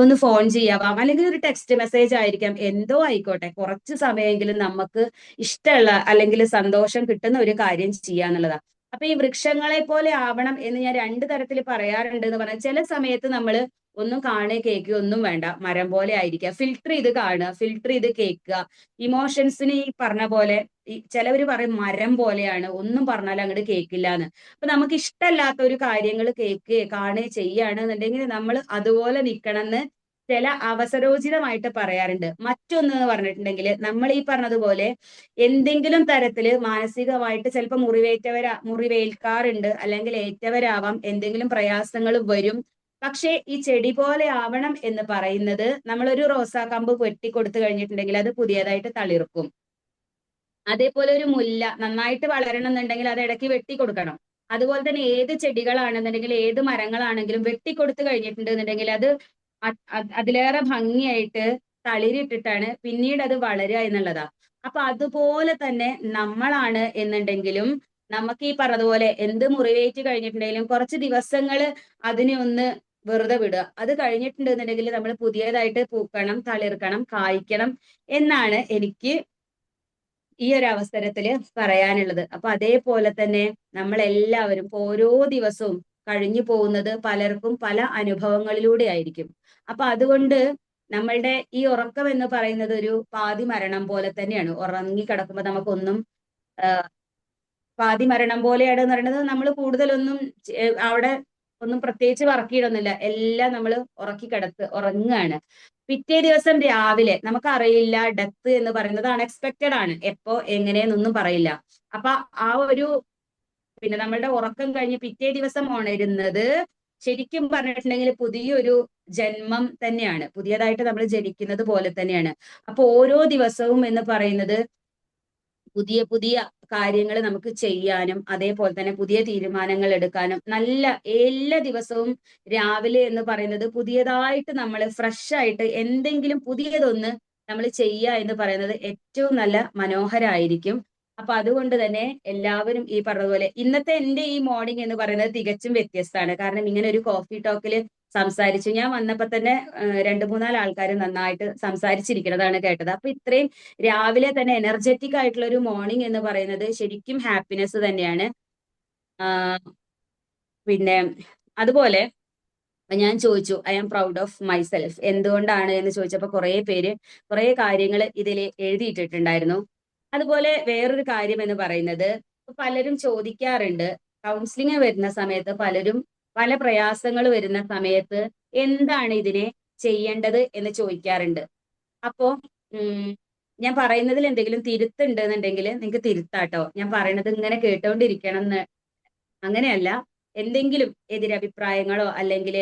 D: ഒന്ന് ഫോൺ ചെയ്യാവാം, അല്ലെങ്കിൽ ഒരു ടെക്സ്റ്റ് മെസ്സേജ് ആയിരിക്കാം, എന്തോ ആയിക്കോട്ടെ, കുറച്ച് സമയമെങ്കിലും നമുക്ക് ഇഷ്ടമുള്ള അല്ലെങ്കിൽ സന്തോഷം കിട്ടുന്ന ഒരു കാര്യം ചെയ്യാന്നുള്ളതാണ്. അപ്പൊ ഈ വൃക്ഷങ്ങളെ പോലെ ആവണം എന്ന് ഞാൻ 2 തരത്തിൽ പറയാറുണ്ട് എന്ന് പറഞ്ഞാൽ, ചില സമയത്ത് നമ്മൾ ഒന്നും കാണുക കേൾക്കുക ഒന്നും വേണ്ട, മരം പോലെ ആയിരിക്കുക, ഫിൽട്ടർ ചെയ്ത് കാണുക, ഫിൽട്ടർ ചെയ്ത് കേൾക്കുക. ഇമോഷൻസിന് ഈ പറഞ്ഞ പോലെ ചിലവർ പറയും മരം പോലെയാണ്, ഒന്നും പറഞ്ഞാൽ അങ്ങോട്ട് കേൾക്കില്ല എന്ന്. അപ്പൊ നമുക്ക് ഇഷ്ടമല്ലാത്ത ഒരു കാര്യങ്ങൾ കേൾക്കുകയോ കാണുകയോ ചെയ്യുകയാണെന്നുണ്ടെങ്കിൽ നമ്മൾ അതുപോലെ നിൽക്കണം എന്ന് ചില അവസരോചിതമായിട്ട് പറയാറുണ്ട്. മറ്റൊന്ന് എന്ന് പറഞ്ഞിട്ടുണ്ടെങ്കിൽ, നമ്മൾ ഈ പറഞ്ഞതുപോലെ എന്തെങ്കിലും തരത്തില് മാനസികമായിട്ട് ചിലപ്പോൾ മുറിവേൽക്കാറുണ്ട്, അല്ലെങ്കിൽ ഏറ്റവരാവാം, എന്തെങ്കിലും പ്രയാസങ്ങൾ വരും. പക്ഷേ ഈ ചെടി പോലെ ആവണം എന്ന് പറയുന്നത്, നമ്മളൊരു റോസാ കമ്പ് വെട്ടിക്കൊടുത്തു കഴിഞ്ഞിട്ടുണ്ടെങ്കിൽ അത് പുതിയതായിട്ട് തളിർക്കും. അതേപോലെ ഒരു മുല്ല നന്നായിട്ട് വളരണം എന്നുണ്ടെങ്കിൽ അത് ഇടയ്ക്ക് വെട്ടിക്കൊടുക്കണം. അതുപോലെ തന്നെ ഏത് ചെടികളാണെന്നുണ്ടെങ്കിൽ ഏത് മരങ്ങളാണെങ്കിലും വെട്ടിക്കൊടുത്തു കഴിഞ്ഞിട്ടുണ്ടെന്നുണ്ടെങ്കിൽ അത് അതിലേറെ ഭംഗിയായിട്ട് തളിരിട്ടിട്ടാണ് പിന്നീട് അത് വളരുക എന്നുള്ളതാ. അപ്പൊ അതുപോലെ തന്നെ നമ്മളാണ് എന്നുണ്ടെങ്കിലും നമുക്ക് ഈ പറഞ്ഞതുപോലെ എന്ത് മുറിവേറ്റ് കഴിഞ്ഞിട്ടുണ്ടെങ്കിലും കുറച്ച് ദിവസങ്ങൾ അതിനെ ഒന്ന് വെറുതെ വിടുക. അത് കഴിഞ്ഞിട്ടുണ്ടെന്നുണ്ടെങ്കിൽ നമ്മൾ പുതിയതായിട്ട് പൂക്കണം, തളിർക്കണം, കായ്ക്കണം എന്നാണ് എനിക്ക് ഈ ഒരു അവസരത്തില് പറയാനുള്ളത്. അപ്പൊ അതേപോലെ തന്നെ നമ്മൾ എല്ലാവരും ഓരോ ദിവസവും കഴിഞ്ഞു പോകുന്നത് പലർക്കും പല അനുഭവങ്ങളിലൂടെ ആയിരിക്കും. അപ്പൊ അതുകൊണ്ട് നമ്മളുടെ ഈ ഉറക്കം എന്ന് പറയുന്നത് ഒരു പാതി മരണം പോലെ തന്നെയാണ്. ഉറങ്ങി കിടക്കുമ്പോൾ നമുക്കൊന്നും പാതി മരണം പോലെയാണ് എന്ന് പറയുന്നത്. നമ്മൾ കൂടുതലൊന്നും അവിടെ ഒന്നും പ്രത്യേകിച്ച് വർക്ക് ചെയ്യണമെന്നില്ല, എല്ലാം നമ്മൾ ഉറങ്ങുകയാണ്. പിറ്റേ ദിവസം രാവിലെ നമുക്കറിയില്ല, ഡെത്ത് എന്ന് പറയുന്നത് അൺഎക്സ്പെക്റ്റഡ് ആണ്, എപ്പോ എങ്ങനെയെന്നൊന്നും പറയില്ല. അപ്പൊ ആ ഒരു പിന്നെ നമ്മളുടെ ഉറക്കം കഴിഞ്ഞ് പിറ്റേ ദിവസം ഉണരുന്നത് ശരിക്കും പറഞ്ഞിട്ടുണ്ടെങ്കിൽ പുതിയൊരു ജന്മം തന്നെയാണ്, പുതിയതായിട്ട് നമ്മൾ ജനിക്കുന്നത് പോലെ തന്നെയാണ്. അപ്പൊ ഓരോ ദിവസവും എന്ന് പറയുന്നത് പുതിയ പുതിയ കാര്യങ്ങൾ നമുക്ക് ചെയ്യാനും അതേപോലെ തന്നെ പുതിയ തീരുമാനങ്ങൾ എടുക്കാനും, നല്ല എല്ലാ ദിവസവും രാവിലെ എന്ന് പറയുന്നത് പുതിയതായിട്ട് നമ്മൾ ഫ്രഷ് ആയിട്ട് എന്തെങ്കിലും പുതിയതൊന്ന് നമ്മൾ ചെയ്യുക എന്ന് പറയുന്നത് ഏറ്റവും നല്ല മനോഹരമായിരിക്കും. അപ്പൊ അതുകൊണ്ട് തന്നെ എല്ലാവരും ഈ പറഞ്ഞതുപോലെ ഇന്നത്തെ എന്റെ ഈ മോർണിംഗ് എന്ന് പറയുന്നത് തികച്ചും വ്യത്യസ്തമാണ്. കാരണം ഇങ്ങനെ ഒരു കോഫി ടോക്കില് സംസാരിച്ചു, ഞാൻ വന്നപ്പോ തന്നെ 2-3 ആൾക്കാർ നന്നായിട്ട് സംസാരിച്ചിരിക്കുന്നതാണ് കേട്ടത്. അപ്പൊ ഇത്രയും രാവിലെ തന്നെ എനർജറ്റിക് ആയിട്ടുള്ള ഒരു മോർണിംഗ് എന്ന് പറയുന്നത് ശരിക്കും ഹാപ്പിനെസ് തന്നെയാണ്. പിന്നെ അതുപോലെ ഞാൻ ചോദിച്ചു, I am proud of myself, എന്തുകൊണ്ടാണ് എന്ന് ചോദിച്ചപ്പോൾ കുറെ പേര് കുറെ കാര്യങ്ങൾ ഇതിൽ എഴുതിയിട്ടിട്ടുണ്ടായിരുന്നു. അതുപോലെ വേറൊരു കാര്യം എന്ന് പറയുന്നത്, പലരും ചോദിക്കാറുണ്ട്, കൗൺസിലിംഗ് വരുന്ന സമയത്ത് പലരും പല പ്രയാസങ്ങൾ വരുന്ന സമയത്ത് എന്താണ് ഇതിനെ ചെയ്യേണ്ടത് എന്ന് ചോദിക്കാറുണ്ട്. അപ്പോ ഞാൻ പറയുന്നതിൽ എന്തെങ്കിലും തിരുത്തുണ്ട് എന്നുണ്ടെങ്കിൽ നിങ്ങൾക്ക് തിരുത്താട്ടോ. ഞാൻ പറയണത് ഇങ്ങനെ കേട്ടോണ്ടിരിക്കണം എന്ന് അങ്ങനെയല്ല. എന്തെങ്കിലും എതിരഭിപ്രായങ്ങളോ അല്ലെങ്കിൽ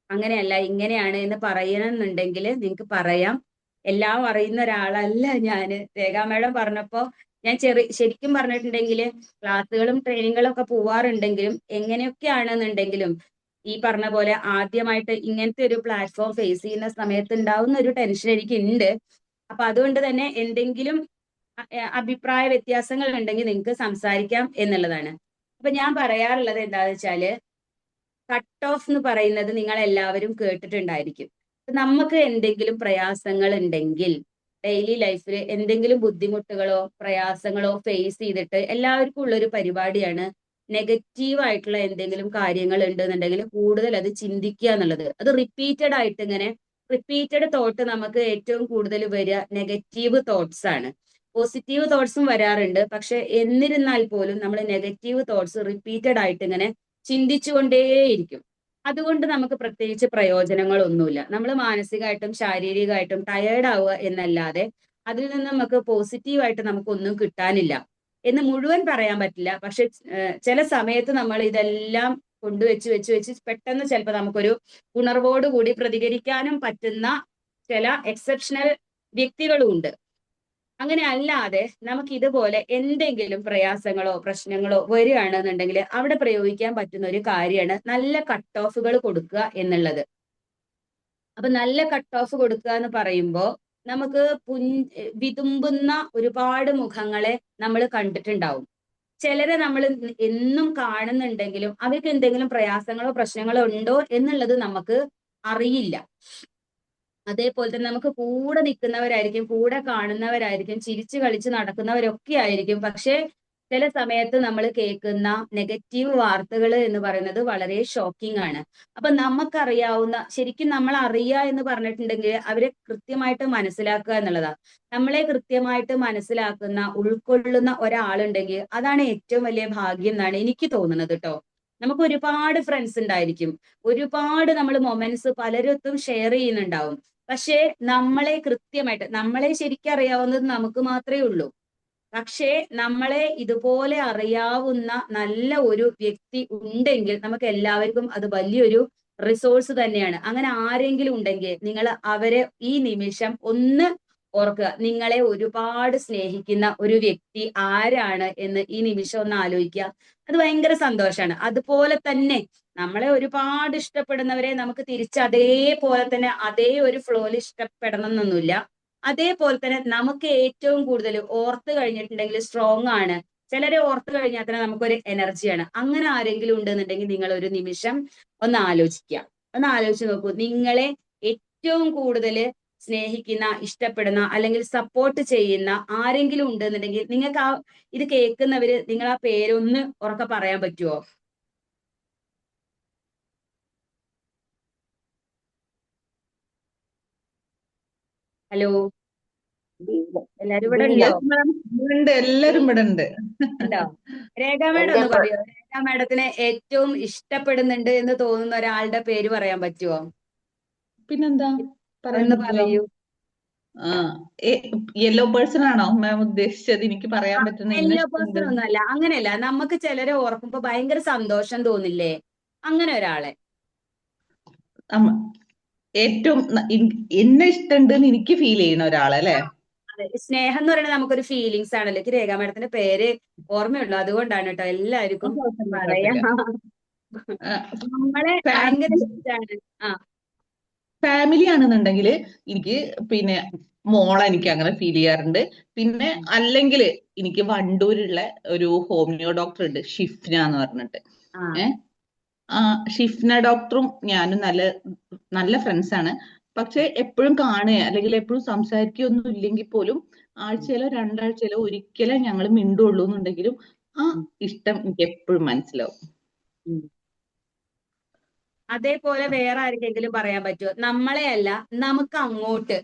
D: അങ്ങനെയല്ല ഇങ്ങനെയാണ് എന്ന് പറയണമെന്നുണ്ടെങ്കിൽ നിങ്ങൾക്ക് പറയാം. എല്ലാം അറിയുന്ന ഒരാളല്ല ഞാൻ. രേഖാ മേഡം പറഞ്ഞപ്പോ ഞാൻ ശരിക്കും പറഞ്ഞിട്ടുണ്ടെങ്കിൽ ക്ലാസ്സുകളും ട്രെയിനിങ്ങുകളും ഒക്കെ പോവാറുണ്ടെങ്കിലും എങ്ങനെയൊക്കെയാണെന്നുണ്ടെങ്കിലും ഈ പറഞ്ഞ പോലെ ആദ്യമായിട്ട് ഇങ്ങനത്തെ ഒരു പ്ലാറ്റ്ഫോം ഫേസ് ചെയ്യുന്ന സമയത്ത് ഉണ്ടാവുന്ന ഒരു ടെൻഷൻ എനിക്ക് ഉണ്ട്. അപ്പൊ അതുകൊണ്ട് തന്നെ എന്തെങ്കിലും അഭിപ്രായ വ്യത്യാസങ്ങൾ ഉണ്ടെങ്കിൽ നിങ്ങൾക്ക് സംസാരിക്കാം എന്നുള്ളതാണ്. അപ്പൊ ഞാൻ പറയാറുള്ളത് എന്താണെന്ന് വെച്ചാല്, കട്ട് ഓഫ് എന്ന് പറയുന്നത് നിങ്ങൾ എല്ലാവരും കേട്ടിട്ടുണ്ടായിരിക്കും. നമുക്ക് എന്തെങ്കിലും പ്രയാസങ്ങൾ ഉണ്ടെങ്കിൽ ഡെയിലി ലൈഫിൽ എന്തെങ്കിലും ബുദ്ധിമുട്ടുകളോ പ്രയാസങ്ങളോ ഫേസ് ചെയ്തിട്ട് എല്ലാവർക്കും ഉള്ളൊരു പരിപാടിയാണ് നെഗറ്റീവ് ആയിട്ടുള്ള എന്തെങ്കിലും കാര്യങ്ങൾ ഉണ്ടെന്നുണ്ടെങ്കിൽ കൂടുതൽ അത് ചിന്തിക്കുക എന്നുള്ളത്. അത് റിപ്പീറ്റഡ് ആയിട്ട് ഇങ്ങനെ റിപ്പീറ്റഡ് തോട്ട് നമുക്ക് ഏറ്റവും കൂടുതൽ വരിക നെഗറ്റീവ് തോട്ട്സ് ആണ്. പോസിറ്റീവ് തോട്ട്സും വരാറുണ്ട്, പക്ഷെ എന്നിരുന്നാൽ പോലും നമ്മൾ നെഗറ്റീവ് തോട്ട്സ് റിപ്പീറ്റഡ് ആയിട്ട് ഇങ്ങനെ ചിന്തിച്ചുകൊണ്ടേയിരിക്കും. അതുകൊണ്ട് നമുക്ക് പ്രത്യേകിച്ച് പ്രയോജനങ്ങളൊന്നുമില്ല. നമ്മൾ മാനസികമായിട്ടും ശാരീരികമായിട്ടും ടയേർഡ് ആവുക എന്നല്ലാതെ അതിൽ നിന്ന് നമുക്ക് പോസിറ്റീവായിട്ട് നമുക്കൊന്നും കിട്ടാനില്ല എന്ന് മുഴുവൻ പറയാൻ പറ്റില്ല. പക്ഷെ ചില സമയത്ത് നമ്മൾ ഇതെല്ലാം വെച്ച് പെട്ടെന്ന് ചിലപ്പോൾ നമുക്കൊരു ഉണർവോടുകൂടി പ്രതികരിക്കാനും പറ്റുന്ന ചില എക്സെപ്ഷണൽ വ്യക്തികളും ഉണ്ട്. അങ്ങനെ അല്ലാതെ നമുക്ക് ഇതുപോലെ എന്തെങ്കിലും പ്രയാസങ്ങളോ പ്രശ്നങ്ങളോ വരികയാണെന്നുണ്ടെങ്കിൽ അവിടെ പ്രയോഗിക്കാൻ പറ്റുന്ന ഒരു കാര്യമാണ് നല്ല കട്ട് ഓഫുകൾ കൊടുക്കുക എന്നുള്ളത്. അപ്പൊ നല്ല കട്ട് ഓഫ് കൊടുക്കുക എന്ന് പറയുമ്പോൾ നമുക്ക് വിതുമ്പുന്ന ഒരുപാട് മുഖങ്ങളെ നമ്മൾ കണ്ടിട്ടുണ്ടാവും. ചിലരെ നമ്മൾ എന്നും കാണുന്നുണ്ടെങ്കിലും അവർക്ക് എന്തെങ്കിലും പ്രയാസങ്ങളോ പ്രശ്നങ്ങളോ ഉണ്ടോ എന്നുള്ളത് നമുക്ക് അറിയില്ല. അതേപോലെ തന്നെ നമുക്ക് കൂടെ നിൽക്കുന്നവരായിരിക്കും, കൂടെ കാണുന്നവരായിരിക്കും, ചിരിച്ചു കളിച്ച് നടക്കുന്നവരൊക്കെ ആയിരിക്കും. പക്ഷെ ചില സമയത്ത് നമ്മൾ കേൾക്കുന്ന നെഗറ്റീവ് വാർത്തകൾ എന്ന് പറയുന്നത് വളരെ ഷോക്കിംഗ് ആണ്. അപ്പൊ നമുക്കറിയാവുന്ന, ശരിക്കും നമ്മൾ അറിയുക എന്ന് പറഞ്ഞിട്ടുണ്ടെങ്കിൽ അവരെ കൃത്യമായിട്ട് മനസ്സിലാക്കുക എന്നുള്ളതാണ്. നമ്മളെ കൃത്യമായിട്ട് മനസ്സിലാക്കുന്ന ഉൾക്കൊള്ളുന്ന ഒരാളുണ്ടെങ്കിൽ അതാണ് ഏറ്റവും വലിയ ഭാഗ്യം എന്നാണ് എനിക്ക് തോന്നുന്നത് കേട്ടോ. നമുക്ക് ഒരുപാട് ഫ്രണ്ട്സ് ഉണ്ടായിരിക്കും, ഒരുപാട് നമ്മൾ മൊമെന്റ്സ് പലരത്തും ഷെയർ ചെയ്യുന്നുണ്ടാവും. പക്ഷേ നമ്മളെ കൃത്യമായിട്ട്, നമ്മളെ ശരിക്കും അറിയാവുന്നത് നമുക്ക് മാത്രമേ ഉള്ളൂ. പക്ഷേ നമ്മളെ ഇതുപോലെ അറിയാവുന്ന നല്ല ഒരു വ്യക്തി ഉണ്ടെങ്കിൽ നമുക്ക് എല്ലാവർക്കും അത് വലിയൊരു റിസോഴ്സ് തന്നെയാണ്. അങ്ങനെ ആരെങ്കിലും ഉണ്ടെങ്കിൽ നിങ്ങൾ അവരെ ഈ നിമിഷം ഒന്ന് ഓർക്കുക. നിങ്ങളെ ഒരുപാട് സ്നേഹിക്കുന്ന ഒരു വ്യക്തി ആരാണ് എന്ന് ഈ നിമിഷം ഒന്ന് ആലോചിക്കുക. അത് ഭയങ്കര സന്തോഷമാണ്. അതുപോലെ തന്നെ നമ്മളെ ഒരുപാട് ഇഷ്ടപ്പെടുന്നവരെ നമുക്ക് തിരിച്ച് അതേപോലെ തന്നെ അതേ ഒരു ഫ്ലോയിൽ ഇഷ്ടപ്പെടണം എന്നൊന്നുമില്ല. അതേപോലെ തന്നെ നമുക്ക് ഏറ്റവും കൂടുതൽ ഓർത്ത് കഴിഞ്ഞിട്ടുണ്ടെങ്കിൽ സ്ട്രോങ് ആണ്. ചിലരെ ഓർത്ത് കഴിഞ്ഞാൽ തന്നെ നമുക്കൊരു എനർജിയാണ്. അങ്ങനെ ആരെങ്കിലും ഉണ്ടെന്നുണ്ടെങ്കിൽ നിങ്ങൾ ഒരു നിമിഷം ഒന്ന് ആലോചിക്കുക. ഒന്ന് ആലോചിച്ച് നോക്കൂ. നിങ്ങളെ ഏറ്റവും കൂടുതൽ സ്നേഹിക്കുന്ന, ഇഷ്ടപ്പെടുന്ന അല്ലെങ്കിൽ സപ്പോർട്ട് ചെയ്യുന്ന ആരെങ്കിലും ഉണ്ടെന്നുണ്ടെങ്കിൽ നിങ്ങൾക്ക് ഇത് കേൾക്കുന്നവര് നിങ്ങൾ ആ പേരൊന്ന് ഉറക്കെ പറയാൻ പറ്റുമോ? ഹലോ, എല്ലാരും ഇവിടെ ഉണ്ടോ?
C: എല്ലാരും ഇവിടെ ഉണ്ട്.
D: ഉണ്ടോ? രേഖ മാഡം ഒന്ന് പറയോ? രേഖ മാഡത്തിനെ ഏറ്റവും ഇഷ്ടപ്പെടുന്നുണ്ട് എന്ന് തോന്നുന്ന ഒരാളുടെ പേര് പറയാൻ പറ്റുമോ?
C: പിന്നെന്താ
D: ഒന്ന് പറയൂ.
C: യെല്ലോ പേഴ്സൺ ആണോ മാം ഉദ്ദേശിച്ചത്? എനിക്ക് പറയാൻ പറ്റുന്ന
D: യെല്ലോ പേഴ്സൺ ഒന്നുമല്ല, അങ്ങനെയല്ല. നമുക്ക് ചിലരെ ഓർക്കുമ്പോ ഭയങ്കര സന്തോഷം തോന്നില്ലേ? അങ്ങനെ ഒരാളെ
C: ഏറ്റവും എന്നെ ഇഷ്ടമുണ്ട് എനിക്ക് ഫീൽ ചെയ്യുന്ന ഒരാളല്ലേ?
D: അതെ, സ്നേഹം എന്ന് പറയുന്നത് നമുക്കൊരു ഫീലിങ്സ് ആണല്ലോ. എനിക്ക് രേഖ മാഡത്തിന്റെ പേര് ഓർമ്മയുള്ളൂ, അതുകൊണ്ടാണ് കേട്ടോ എല്ലാവർക്കും പറയാ. നമ്മളെ ഭയങ്കര ഇഷ്ടമാണ്.
C: ഫാമിലി ആണെന്നുണ്ടെങ്കിൽ എനിക്ക് പിന്നെ മോളെ എനിക്ക് അങ്ങനെ ഫീൽ ചെയ്യാറുണ്ട്. പിന്നെ അല്ലെങ്കിൽ എനിക്ക് വണ്ടൂരുള്ള ഒരു ഹോമിയോ ഡോക്ടർ ഉണ്ട്, ഷിഫ്ന എന്ന് പറഞ്ഞിട്ട്. ഷിഫ്ന ഡോക്ടറും ഞാനും നല്ല ഫ്രണ്ട്സ് ആണ്. പക്ഷെ എപ്പോഴും കാണുക അല്ലെങ്കിൽ എപ്പോഴും സംസാരിക്കുകയൊന്നും ഇല്ലെങ്കിൽ പോലും ആഴ്ചയിലോ രണ്ടാഴ്ചയിലോ ഒരിക്കലേ ഞങ്ങൾ മിണ്ടുള്ളൂ എന്നുണ്ടെങ്കിലും ആ ഇഷ്ടം എനിക്ക് എപ്പോഴും മനസ്സിലാവും.
D: അതേപോലെ വേറെ ആർക്കെങ്കിലും പറയാൻ പറ്റുമോ? നമ്മളെ അല്ല, നമുക്ക് അങ്ങോട്ട്,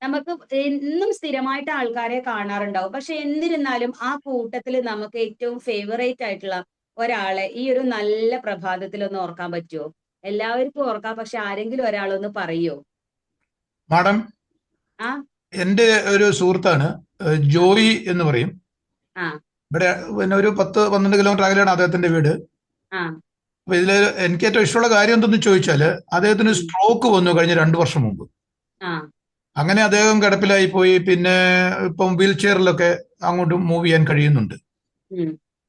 D: നമുക്ക് എന്നും സ്ഥിരമായിട്ട് ആൾക്കാരെ കാണാറുണ്ടാവും. പക്ഷെ എന്നിരുന്നാലും ആ കൂട്ടത്തിൽ നമുക്ക് ഏറ്റവും ഫേവറേറ്റ് ആയിട്ടുള്ള ഒരാളെ ഈ ഒരു നല്ല പ്രഭാതത്തിൽ ഒന്ന് ഓർക്കാൻ പറ്റുമോ? എല്ലാവർക്കും ഓർക്കാം, പക്ഷെ ആരെങ്കിലും ഒരാളൊന്ന് പറയോ?
A: മാഡം, എന്റെ ഒരു സുഹൃത്താണ് ജോയി എന്ന് പറയും. ഇവിടെ പിന്നെ ഒരു 10-12 കിലോമീറ്റർ അകലെയാണ് അദ്ദേഹത്തിന്റെ വീട്. അപ്പൊ ഇതില് എനിക്ക് ഏറ്റവും ഇഷ്ടമുള്ള കാര്യം എന്തെന്ന് ചോദിച്ചാല് അദ്ദേഹത്തിന് സ്ട്രോക്ക് വന്നു കഴിഞ്ഞ 2 വർഷം മുമ്പ്. അങ്ങനെ അദ്ദേഹം കിടപ്പിലായി പോയി. പിന്നെ ഇപ്പം വീൽ ചെയറിലൊക്കെ അങ്ങോട്ട് മൂവ് ചെയ്യാൻ കഴിയുന്നുണ്ട്.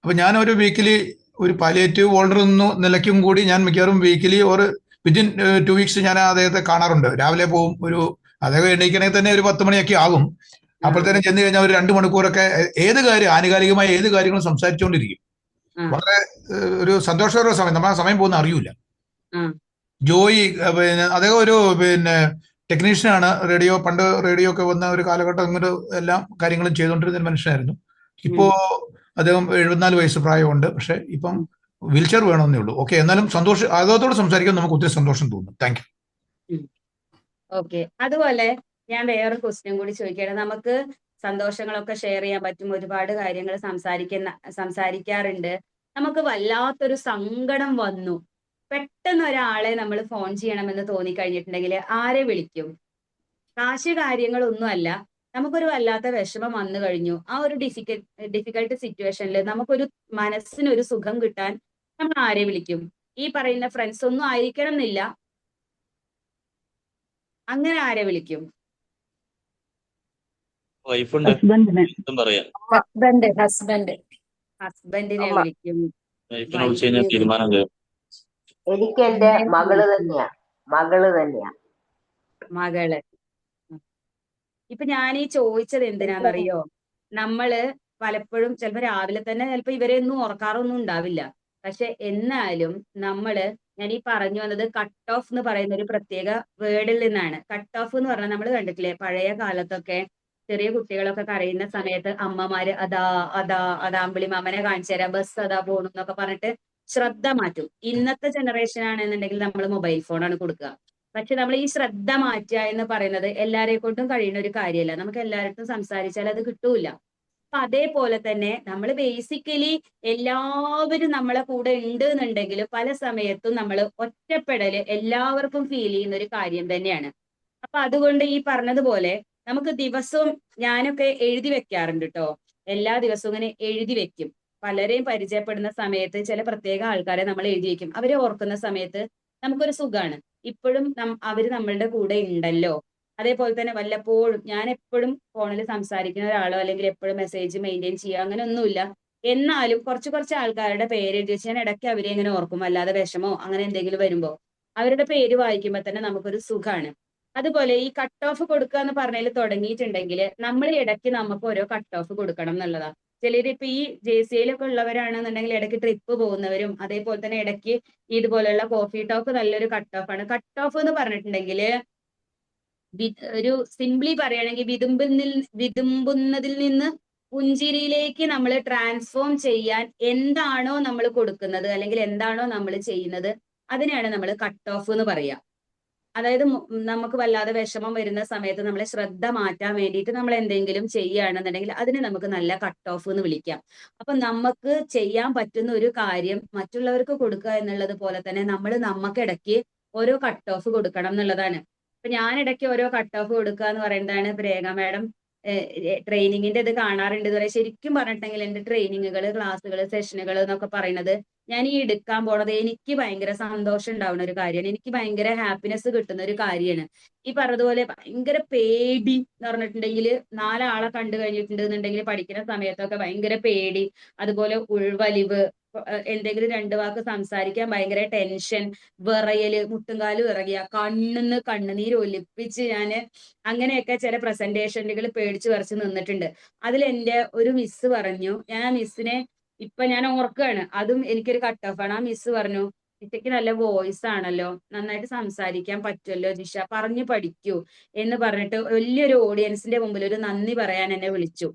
A: അപ്പൊ ഞാൻ ഒരു വീക്കിലി ഒരു പാലിയേറ്റീവ് വോൾഡർ എന്ന നിലയ്ക്കും കൂടി ഞാൻ മിക്കവാറും വീക്കിലി ഒരു വിത്തിൻ 2 വീക്സ് ഞാൻ അദ്ദേഹത്തെ കാണാറുണ്ട്. രാവിലെ പോവും, അദ്ദേഹം എണീക്കണമെങ്കിൽ തന്നെ ഒരു 10 മണിയൊക്കെ ആകും. അപ്പോഴത്തേനും ചെന്ന് കഴിഞ്ഞാൽ ഒരു 2 മണിക്കൂറൊക്കെ ആനുകാലികമായ ഏത് കാര്യങ്ങളും സംസാരിച്ചുകൊണ്ടിരിക്കും. വളരെ ഒരു സന്തോഷകരമായ സമയം, നമ്മളാ സമയം പോകുന്ന അറിയൂല. ജോയി അദ്ദേഹം ഒരു ടെക്നീഷ്യനാണ്. പണ്ട് റേഡിയോ ഒക്കെ വന്ന ഒരു കാലഘട്ടം ഇങ്ങോട്ട് എല്ലാ കാര്യങ്ങളും ചെയ്തുകൊണ്ടിരുന്ന ഒരു മനുഷ്യനായിരുന്നു. ഇപ്പോ അദ്ദേഹം 74 വയസ്സ് പ്രായമുണ്ട്. പക്ഷെ ഇപ്പം വീൽ ചെയർ വേണമെന്നേ ഉള്ളൂ. ഓക്കെ, എന്നാലും അദ്ദേഹത്തോട് സംസാരിക്കാൻ നമുക്ക് ഒത്തിരി സന്തോഷം തോന്നുന്നു. Thank you.
D: ഓക്കെ, അതുപോലെ ഞാൻ വേറൊരു ക്വസ്റ്റ്യൻ കൂടി ചോദിക്കുകയാണ്. നമുക്ക് സന്തോഷങ്ങളൊക്കെ ഷെയർ ചെയ്യാൻ പറ്റും, ഒരുപാട് കാര്യങ്ങൾ സംസാരിക്കാറുണ്ട്. നമുക്ക് വല്ലാത്തൊരു സങ്കടം വന്നു, പെട്ടെന്ന് ഒരാളെ നമ്മൾ ഫോൺ ചെയ്യണമെന്ന് തോന്നിക്കഴിഞ്ഞിട്ടുണ്ടെങ്കിൽ ആരെ വിളിക്കും? കാശ് കാര്യങ്ങളൊന്നുമല്ല, നമുക്കൊരു വല്ലാത്ത വിഷമം വന്നു കഴിഞ്ഞു, ആ ഒരു ഡിഫിക്കൽട്ട് സിറ്റുവേഷനിൽ നമുക്കൊരു മനസ്സിനൊരു സുഖം കിട്ടാൻ നമ്മൾ ആരെ വിളിക്കും? ഈ പറയുന്ന ഫ്രണ്ട്സ് ഒന്നും ആയിരിക്കണം എന്നില്ല, അങ്ങനെ ആരെ വിളിക്കും?
B: വൈഫുണ്ട്
H: ഹസ്ബൻഡിനെ
B: പറയാം.
D: ഹസ്ബൻഡിനെ
F: അമ്മ.
D: വിളിക്കും,
B: വൈഫിനെ വിളിച്ചു കഴിഞ്ഞാൽ തീരുമാനം കേൾക്കും.
E: എനിക്ക് എന്റെ മകള് തന്നെയാ.
D: മകള്. ഇപ്പൊ ഞാൻ ഈ ചോദിച്ചത് എന്തിനാണെന്നറിയോ? നമ്മള് പലപ്പോഴും ചിലപ്പോ രാവിലെ തന്നെ ചിലപ്പോ ഇവരെയൊന്നും ഓർക്കാറൊന്നും ഉണ്ടാവില്ല. പക്ഷെ എന്നാലും ഞാൻ ഈ പറഞ്ഞു വന്നത് കട്ട് ഓഫ് എന്ന് പറയുന്ന ഒരു പ്രത്യേക വേർഡിൽ നിന്നാണ്. കട്ട് ഓഫ് എന്ന് പറഞ്ഞാൽ നമ്മൾ കണ്ടിട്ടില്ലേ, പഴയ കാലത്തൊക്കെ ചെറിയ കുട്ടികളൊക്കെ കരയുന്ന സമയത്ത് അമ്മമാര് അതാ അതാ അതാ അമ്പിളി മാമനെ കാണിച്ചു തരാം, ബസ് അതാ പോണു എന്നൊക്കെ പറഞ്ഞിട്ട് ശ്രദ്ധ മാറ്റും. ഇന്നത്തെ ജനറേഷൻ ആണെന്നുണ്ടെങ്കിൽ നമ്മൾ മൊബൈൽ ഫോണാണ് കൊടുക്കുക. പക്ഷെ നമ്മൾ ഈ ശ്രദ്ധ മാറ്റുക എന്ന് പറയുന്നത് എല്ലാരെ കൊണ്ടും കഴിയുന്ന ഒരു കാര്യമല്ല. നമുക്ക് എല്ലാവരുടെ സംസാരിച്ചാൽ അത് കിട്ടൂല. അപ്പൊ അതേപോലെ തന്നെ നമ്മൾ ബേസിക്കലി എല്ലാവരും നമ്മളെ കൂടെ ഉണ്ട് എന്നുണ്ടെങ്കിലും പല സമയത്തും നമ്മൾ ഒറ്റപ്പെടല് എല്ലാവർക്കും ഫീൽ ചെയ്യുന്ന ഒരു കാര്യം തന്നെയാണ്. അപ്പൊ അതുകൊണ്ട് ഈ പറഞ്ഞതുപോലെ നമുക്ക് ദിവസവും ഞാനൊക്കെ എഴുതി വെക്കാറുണ്ട് കേട്ടോ. എല്ലാ ദിവസവും ഇങ്ങനെ എഴുതി വെക്കും. പലരെയും പരിചയപ്പെടുന്ന സമയത്ത് ചില പ്രത്യേക ആൾക്കാരെ നമ്മൾ എഴുതി വെക്കും. അവരെ ഓർക്കുന്ന സമയത്ത് നമുക്കൊരു സുഖമാണ്. ഇപ്പോഴും അവര് നമ്മളുടെ കൂടെ ഉണ്ടല്ലോ. അതേപോലെ തന്നെ വല്ലപ്പോഴും ഞാൻ എപ്പോഴും ഫോണിൽ സംസാരിക്കുന്ന ഒരാളോ അല്ലെങ്കിൽ എപ്പോഴും മെസ്സേജ് മെയിൻറ്റെയിൻ ചെയ്യുക അങ്ങനെ ഒന്നുമില്ല. എന്നാലും കുറച്ച് ആൾക്കാരുടെ പേര് എഴുതി വെച്ച് ഞാൻ ഇടയ്ക്ക് അവരെ ഇങ്ങനെ ഓർക്കും. അല്ലാതെ വിഷമോ അങ്ങനെ എന്തെങ്കിലും വരുമ്പോ അവരുടെ പേര് വായിക്കുമ്പോൾ തന്നെ നമുക്കൊരു സുഖമാണ്. അതുപോലെ ഈ കട്ട് ഓഫ് കൊടുക്കുക എന്ന് പറഞ്ഞതിൽ തുടങ്ങിയിട്ടുണ്ടെങ്കിൽ നമ്മൾ ഇടയ്ക്ക് നമുക്ക് ഓരോ കട്ട് ഓഫ് കൊടുക്കണം എന്നുള്ളതാണ്. ചിലരിപ്പോ ഈ JCയിലൊക്കെ ഉള്ളവരാണെന്നുണ്ടെങ്കിൽ ഇടയ്ക്ക് ട്രിപ്പ് പോകുന്നവരും അതേപോലെ തന്നെ ഇടയ്ക്ക് ഇതുപോലെയുള്ള കോഫി ടോക്ക് നല്ലൊരു കട്ട് ഓഫ് ആണ്. കട്ട് ഓഫ് എന്ന് പറഞ്ഞിട്ടുണ്ടെങ്കിൽ ഒരു സിംപ്ലി പറയുകയാണെങ്കിൽ വിതുമ്പുന്നതിൽ നിന്ന് പുഞ്ചിരിയിലേക്ക് നമ്മൾ ട്രാൻസ്ഫോം ചെയ്യാൻ എന്താണോ നമ്മൾ കൊടുക്കുന്നത് അല്ലെങ്കിൽ എന്താണോ നമ്മൾ ചെയ്യുന്നത് അതിനെയാണ് നമ്മൾ കട്ട് ഓഫ് എന്ന് പറയുക. അതായത് നമുക്ക് വല്ലാതെ വിഷമം വരുന്ന സമയത്ത് നമ്മളെ ശ്രദ്ധ മാറ്റാൻ വേണ്ടിയിട്ട് നമ്മൾ എന്തെങ്കിലും ചെയ്യുകയാണെന്നുണ്ടെങ്കിൽ അതിനെ നമുക്ക് നല്ല കട്ട് ഓഫ് എന്ന് വിളിക്കാം. അപ്പൊ നമുക്ക് ചെയ്യാൻ പറ്റുന്ന ഒരു കാര്യം മറ്റുള്ളവർക്ക് കൊടുക്കുക എന്നുള്ളത് പോലെ തന്നെ നമ്മൾ നമുക്കിടയ്ക്ക് ഓരോ കട്ട് ഓഫ് കൊടുക്കണം എന്നുള്ളതാണ്. അപ്പൊ ഞാൻ ഇടയ്ക്ക് ഓരോ കട്ട് ഓഫ് കൊടുക്കുക എന്ന് പറയുന്നതാണ്. രേഖ മാഡം ട്രെയിനിങ്ങിന്റെ ഇത് കാണാറുണ്ട് ഇതുവരെ. ശരിക്കും പറഞ്ഞിട്ടുണ്ടെങ്കിൽ എന്റെ ട്രെയിനിങ്ങുകൾ, ക്ലാസ്സുകൾ, സെഷനുകൾ എന്നൊക്കെ പറയുന്നത് ഞാൻ ഈ എടുക്കാൻ പോണത് എനിക്ക് ഭയങ്കര സന്തോഷം ഉണ്ടാവുന്ന ഒരു കാര്യമാണ്. എനിക്ക് ഭയങ്കര ഹാപ്പിനെസ് കിട്ടുന്ന ഒരു കാര്യമാണ്. ഈ പറഞ്ഞതുപോലെ ഭയങ്കര പേടി എന്ന് പറഞ്ഞിട്ടുണ്ടെങ്കിൽ 4 ആളെ കണ്ടു കഴിഞ്ഞിട്ടുണ്ടെന്നുണ്ടെങ്കിൽ പഠിക്കുന്ന സമയത്തൊക്കെ ഭയങ്കര പേടി, അതുപോലെ ഉൾവലിവ്, എന്തെങ്കിലും 2 വാക്ക് സംസാരിക്കാൻ ഭയങ്കര ടെൻഷൻ, വിറയല്, മുട്ടുംകാലും ഇറങ്ങിയ കണ്ണിന്ന് കണ്ണുനീര് ഒലിപ്പിച്ച് ഞാൻ അങ്ങനെയൊക്കെ ചില പ്രസന്റേഷനുകൾ പേടിച്ചു വിറച്ച് നിന്നിട്ടുണ്ട്. അതിൽ എന്റെ ഒരു മിസ് പറഞ്ഞു, ഞാൻ ആ മിസ്സിനെ ഇപ്പൊ ഞാൻ ഓർക്കുകയാണ്, അതും എനിക്കൊരു കട്ട് ഓഫ് ആണ്. ആ മിസ് പറഞ്ഞു, ജിഷയ്ക്ക് നല്ല വോയിസ് ആണല്ലോ, നന്നായിട്ട് സംസാരിക്കാൻ പറ്റുമല്ലോ ജിഷ, പറഞ്ഞു പഠിക്കൂ എന്ന് പറഞ്ഞിട്ട് വലിയൊരു ഓഡിയൻസിന്റെ മുമ്പിൽ ഒരു നന്ദി പറയാൻ എന്നെ വിളിച്ചു.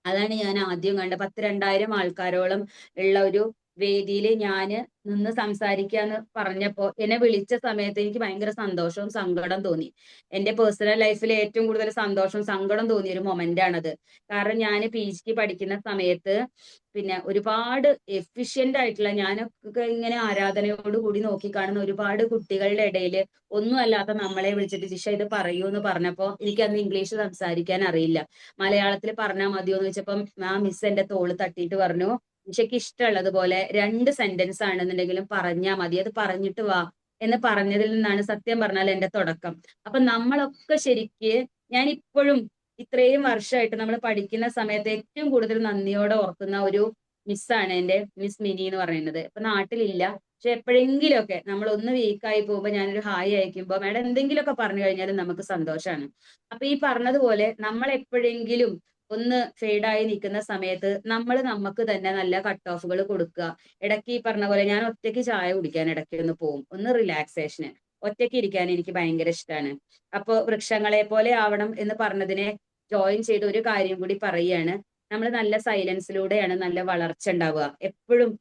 D: അതാണ് ഞാൻ ആദ്യം കണ്ട 10,000-2000 ആൾക്കാരോളം ഉള്ള ഒരു വേദിയിൽ ഞാന് നിന്ന് സംസാരിക്കാന്ന് പറഞ്ഞപ്പോ എന്നെ വിളിച്ച സമയത്ത് എനിക്ക് ഭയങ്കര സന്തോഷവും സങ്കടം തോന്നി. എന്റെ പേഴ്സണൽ ലൈഫിൽ ഏറ്റവും കൂടുതൽ സന്തോഷവും സങ്കടം തോന്നിയ ഒരു മൊമെന്റ് ആണത്. കാരണം ഞാൻ PG പഠിക്കുന്ന സമയത്ത് പിന്നെ ഒരുപാട് എഫിഷ്യന്റ് ആയിട്ടുള്ള, ഞാനൊക്കെ ഇങ്ങനെ ആരാധനയോട് കൂടി നോക്കിക്കാണുന്ന ഒരുപാട് കുട്ടികളുടെ ഇടയിൽ ഒന്നും അല്ലാത്ത നമ്മളെ വിളിച്ചിട്ട് ജിഷ ഇത് പറയൂ എന്ന് പറഞ്ഞപ്പോ എനിക്ക് അന്ന് ഇംഗ്ലീഷ് സംസാരിക്കാൻ അറിയില്ല. മലയാളത്തിൽ പറഞ്ഞാൽ മതിയോ എന്ന് വെച്ചപ്പം ആ മിസ് എന്റെ തോള് തട്ടിയിട്ട് പറഞ്ഞു, ജിഷയ്ക്ക് ഇഷ്ടമുള്ളതുപോലെ 2 സെന്റൻസ് ആണെന്നുണ്ടെങ്കിലും പറഞ്ഞാൽ മതി, അത് പറഞ്ഞിട്ട് വാ എന്ന് പറഞ്ഞതിൽ നിന്നാണ് സത്യം പറഞ്ഞാൽ എന്റെ തുടക്കം. അപ്പൊ നമ്മളൊക്കെ ശരിക്ക് ഞാൻ ഇപ്പോഴും ഇത്രയും വർഷമായിട്ട് നമ്മൾ പഠിക്കുന്ന സമയത്ത് ഏറ്റവും കൂടുതൽ നന്ദിയോടെ ഓർക്കുന്ന ഒരു മിസ്സാണ് എന്റെ മിസ് മിനി എന്ന് പറയുന്നത്. ഇപ്പൊ നാട്ടിലില്ല, പക്ഷെ എപ്പോഴെങ്കിലുമൊക്കെ നമ്മൾ ഒന്ന് വീക്കായി പോകുമ്പോൾ ഞാനൊരു ഹായ് അയക്കുമ്പോൾ മാഡം എന്തെങ്കിലുമൊക്കെ പറഞ്ഞു കഴിഞ്ഞാലും നമുക്ക് സന്തോഷമാണ്. അപ്പൊ ഈ പറഞ്ഞതുപോലെ നമ്മൾ എപ്പോഴെങ്കിലും ഒന്ന് ഫെയ്ഡായി നിൽക്കുന്ന സമയത്ത് നമ്മൾ നമുക്ക് തന്നെ നല്ല കട്ട് ഓഫുകൾ കൊടുക്കുക. ഇടയ്ക്ക് ഈ പറഞ്ഞ പോലെ ഞാൻ ഒറ്റയ്ക്ക് ചായ കുടിക്കാൻ ഇടയ്ക്ക് ഒന്ന് പോകും, ഒന്ന് റിലാക്സേഷന്. ഒറ്റയ്ക്ക് ഇരിക്കാൻ എനിക്ക് ഭയങ്കര ഇഷ്ടമാണ്. അപ്പൊ വൃക്ഷങ്ങളെ പോലെ ആവണം എന്ന് പറഞ്ഞതിനെ ജോയിൻ ചെയ്ത് ഒരു കാര്യം കൂടി പറയുകയാണ്. നമ്മൾ നല്ല സൈലൻസിലൂടെയാണ് നല്ല വളർച്ച ഉണ്ടാവുക. എപ്പോഴും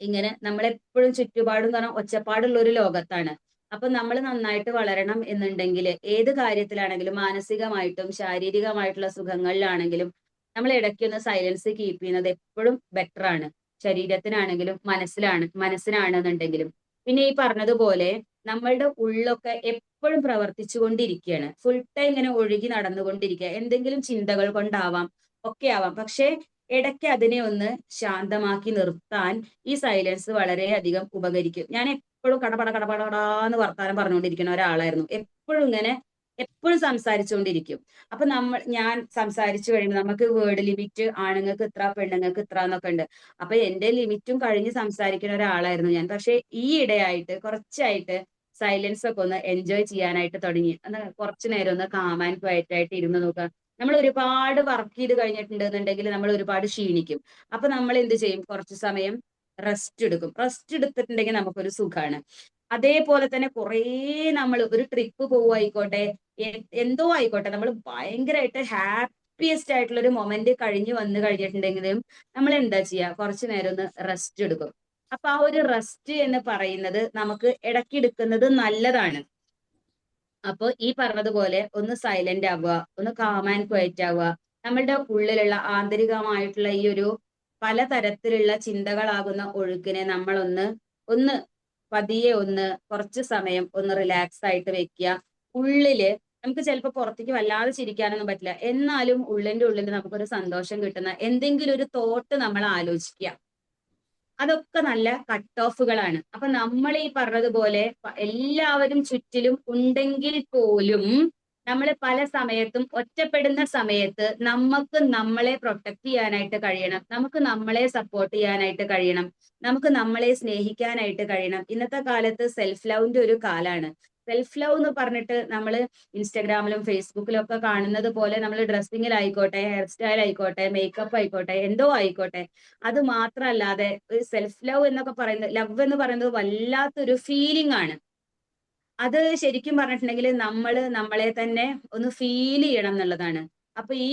D: ഇങ്ങനെ നമ്മളെപ്പോഴും ചുറ്റുപാടും എന്ന് പറഞ്ഞാൽ ഒച്ചപ്പാടുള്ള ഒരു ലോകത്താണ്. അപ്പൊ നമ്മൾ നന്നായിട്ട് വളരണം എന്നുണ്ടെങ്കിൽ ഏത് കാര്യത്തിലാണെങ്കിലും മാനസികമായിട്ടും ശാരീരികമായിട്ടുള്ള സുഖങ്ങളിലാണെങ്കിലും നമ്മൾ ഇടയ്ക്കൊന്ന് സൈലൻസ് കീപ്പ് ചെയ്യുന്നത് എപ്പോഴും ബെറ്റർ ആണ്. ശരീരത്തിനാണെങ്കിലും മനസ്സിനാണെന്നുണ്ടെങ്കിലും. പിന്നെ ഈ പറഞ്ഞതുപോലെ നമ്മളുടെ ഉള്ളൊക്കെ എപ്പോഴും പ്രവർത്തിച്ചു കൊണ്ടിരിക്കുകയാണ്. ഫുൾ ടൈം ഇങ്ങനെ ഒഴുകി നടന്നുകൊണ്ടിരിക്കുക. എന്തെങ്കിലും ചിന്തകൾ കൊണ്ടാവാം, ഒക്കെ ആവാം. പക്ഷേ ഇടയ്ക്ക് അതിനെ ഒന്ന് ശാന്തമാക്കി നിർത്താൻ ഈ സൈലൻസ് വളരെയധികം ഉപകരിക്കും. ഞാൻ എപ്പോഴും കടപടാന്ന് വർത്താനം പറഞ്ഞുകൊണ്ടിരിക്കുന്ന ഒരാളായിരുന്നു. എപ്പോഴും സംസാരിച്ചുകൊണ്ടിരിക്കും. അപ്പൊ ഞാൻ സംസാരിച്ചു കഴിയുമ്പോൾ നമുക്ക് വേർഡ് ലിമിറ്റ് ആണുങ്ങൾക്ക് ഇത്ര പെണ്ണുങ്ങൾക്ക് ഇത്ര എന്നൊക്കെ ഉണ്ട്. അപ്പൊ എന്റെ ലിമിറ്റും കഴിഞ്ഞ് സംസാരിക്കുന്ന ഒരാളായിരുന്നു ഞാൻ. പക്ഷെ ഈ ഇടയായിട്ട് കുറച്ചായിട്ട് സൈലൻസ് ഒക്കെ ഒന്ന് എൻജോയ് ചെയ്യാനായിട്ട് തുടങ്ങി. കുറച്ചു നേരം ഒന്ന് കാം ആൻഡ് ക്വയറ്റ് ആയിട്ട് ഇരുന്ന് നോക്കുക. നമ്മൾ ഒരുപാട് വർക്ക് ചെയ്ത് കഴിഞ്ഞിട്ടുണ്ടെന്നുണ്ടെങ്കിൽ നമ്മൾ ഒരുപാട് ക്ഷീണിക്കും. അപ്പൊ നമ്മൾ എന്ത് ചെയ്യും? കുറച്ചു സമയം റെസ്റ്റ് എടുക്കും. റെസ്റ്റ് എടുത്തിട്ടുണ്ടെങ്കിൽ നമുക്കൊരു സുഖമാണ്. അതേപോലെ തന്നെ കുറേ നമ്മൾ ഒരു ട്രിപ്പ് പോവുമായിക്കോട്ടെ, എന്തോ ആയിക്കോട്ടെ, നമ്മൾ ഭയങ്കരമായിട്ട് ഹാപ്പിയസ്റ്റ് ആയിട്ടുള്ള ഒരു മൊമെന്റ് വന്നു കഴിഞ്ഞിട്ടുണ്ടെങ്കിലും നമ്മൾ എന്താ ചെയ്യുക? കുറച്ചു നേരം ഒന്ന് റെസ്റ്റ് എടുക്കും. അപ്പൊ ആ ഒരു റെസ്റ്റ് എന്ന് പറയുന്നത് നമുക്ക് ഇടയ്ക്ക് എടുക്കുന്നത് നല്ലതാണ്. അപ്പൊ ഈ പറഞ്ഞതുപോലെ ഒന്ന് സൈലന്റ് ആവുക, ഒന്ന് കാം ആൻഡ് ക്വയറ്റ് ആവുക. നമ്മളുടെ ഉള്ളിലുള്ള ആന്തരികമായിട്ടുള്ള ഈ ഒരു പലതരത്തിലുള്ള ചിന്തകളാകുന്ന ഒഴുക്കിനെ ഒന്ന് പതിയെ കുറച്ച് സമയം ഒന്ന് റിലാക്സ് ആയിട്ട് വെക്കുക. ഉള്ളില് നമുക്ക് ചിലപ്പോൾ പുറത്തേക്ക് വല്ലാതെ ചിരിക്കാനൊന്നും പറ്റില്ല. എന്നാലും ഉള്ളിന്റെ ഉള്ളിൽ നമുക്കൊരു സന്തോഷം കിട്ടുന്ന എന്തെങ്കിലും ഒരു തോട്ട് നമ്മൾ ആലോചിക്കുക. അതൊക്കെ നല്ല കട്ട് ഓഫുകളാണ്. അപ്പൊ നമ്മൾ ഈ പറഞ്ഞതുപോലെ എല്ലാവരും ചുറ്റിലും ഉണ്ടെങ്കിൽ പോലും നമ്മൾ പല സമയത്തും ഒറ്റപ്പെടുന്ന സമയത്ത് നമുക്ക് നമ്മളെ പ്രൊട്ടക്ട് ചെയ്യാനായിട്ട് കഴിയണം. നമുക്ക് നമ്മളെ സപ്പോർട്ട് ചെയ്യാനായിട്ട് കഴിയണം. നമുക്ക് നമ്മളെ സ്നേഹിക്കാനായിട്ട് കഴിയണം. ഇന്നത്തെ കാലത്ത് സെൽഫ് ലവിന്റെ ഒരു കാലാണ്. സെൽഫ് ലവ് എന്ന് പറഞ്ഞിട്ട് നമ്മൾ ഇൻസ്റ്റാഗ്രാമിലും ഫേസ്ബുക്കിലും ഒക്കെ കാണുന്നത് പോലെ നമ്മൾ ഡ്രസ്സിങ്ങിലായിക്കോട്ടെ, ഹെയർ സ്റ്റൈൽ ആയിക്കോട്ടെ, മേക്കപ്പ് ആയിക്കോട്ടെ, എന്തോ ആയിക്കോട്ടെ, അത് മാത്രമല്ലാതെ ഒരു സെൽഫ് ലവ് എന്നൊക്കെ പറയുന്നത്, ലവ് എന്ന് പറയുന്നത് വല്ലാത്തൊരു ഫീലിംഗ് ആണ്. അത് ശരിക്കും പറഞ്ഞിട്ടുണ്ടെങ്കിൽ നമ്മളെ തന്നെ ഒന്ന് ഫീൽ ചെയ്യണം എന്നുള്ളതാണ്. അപ്പൊ ഈ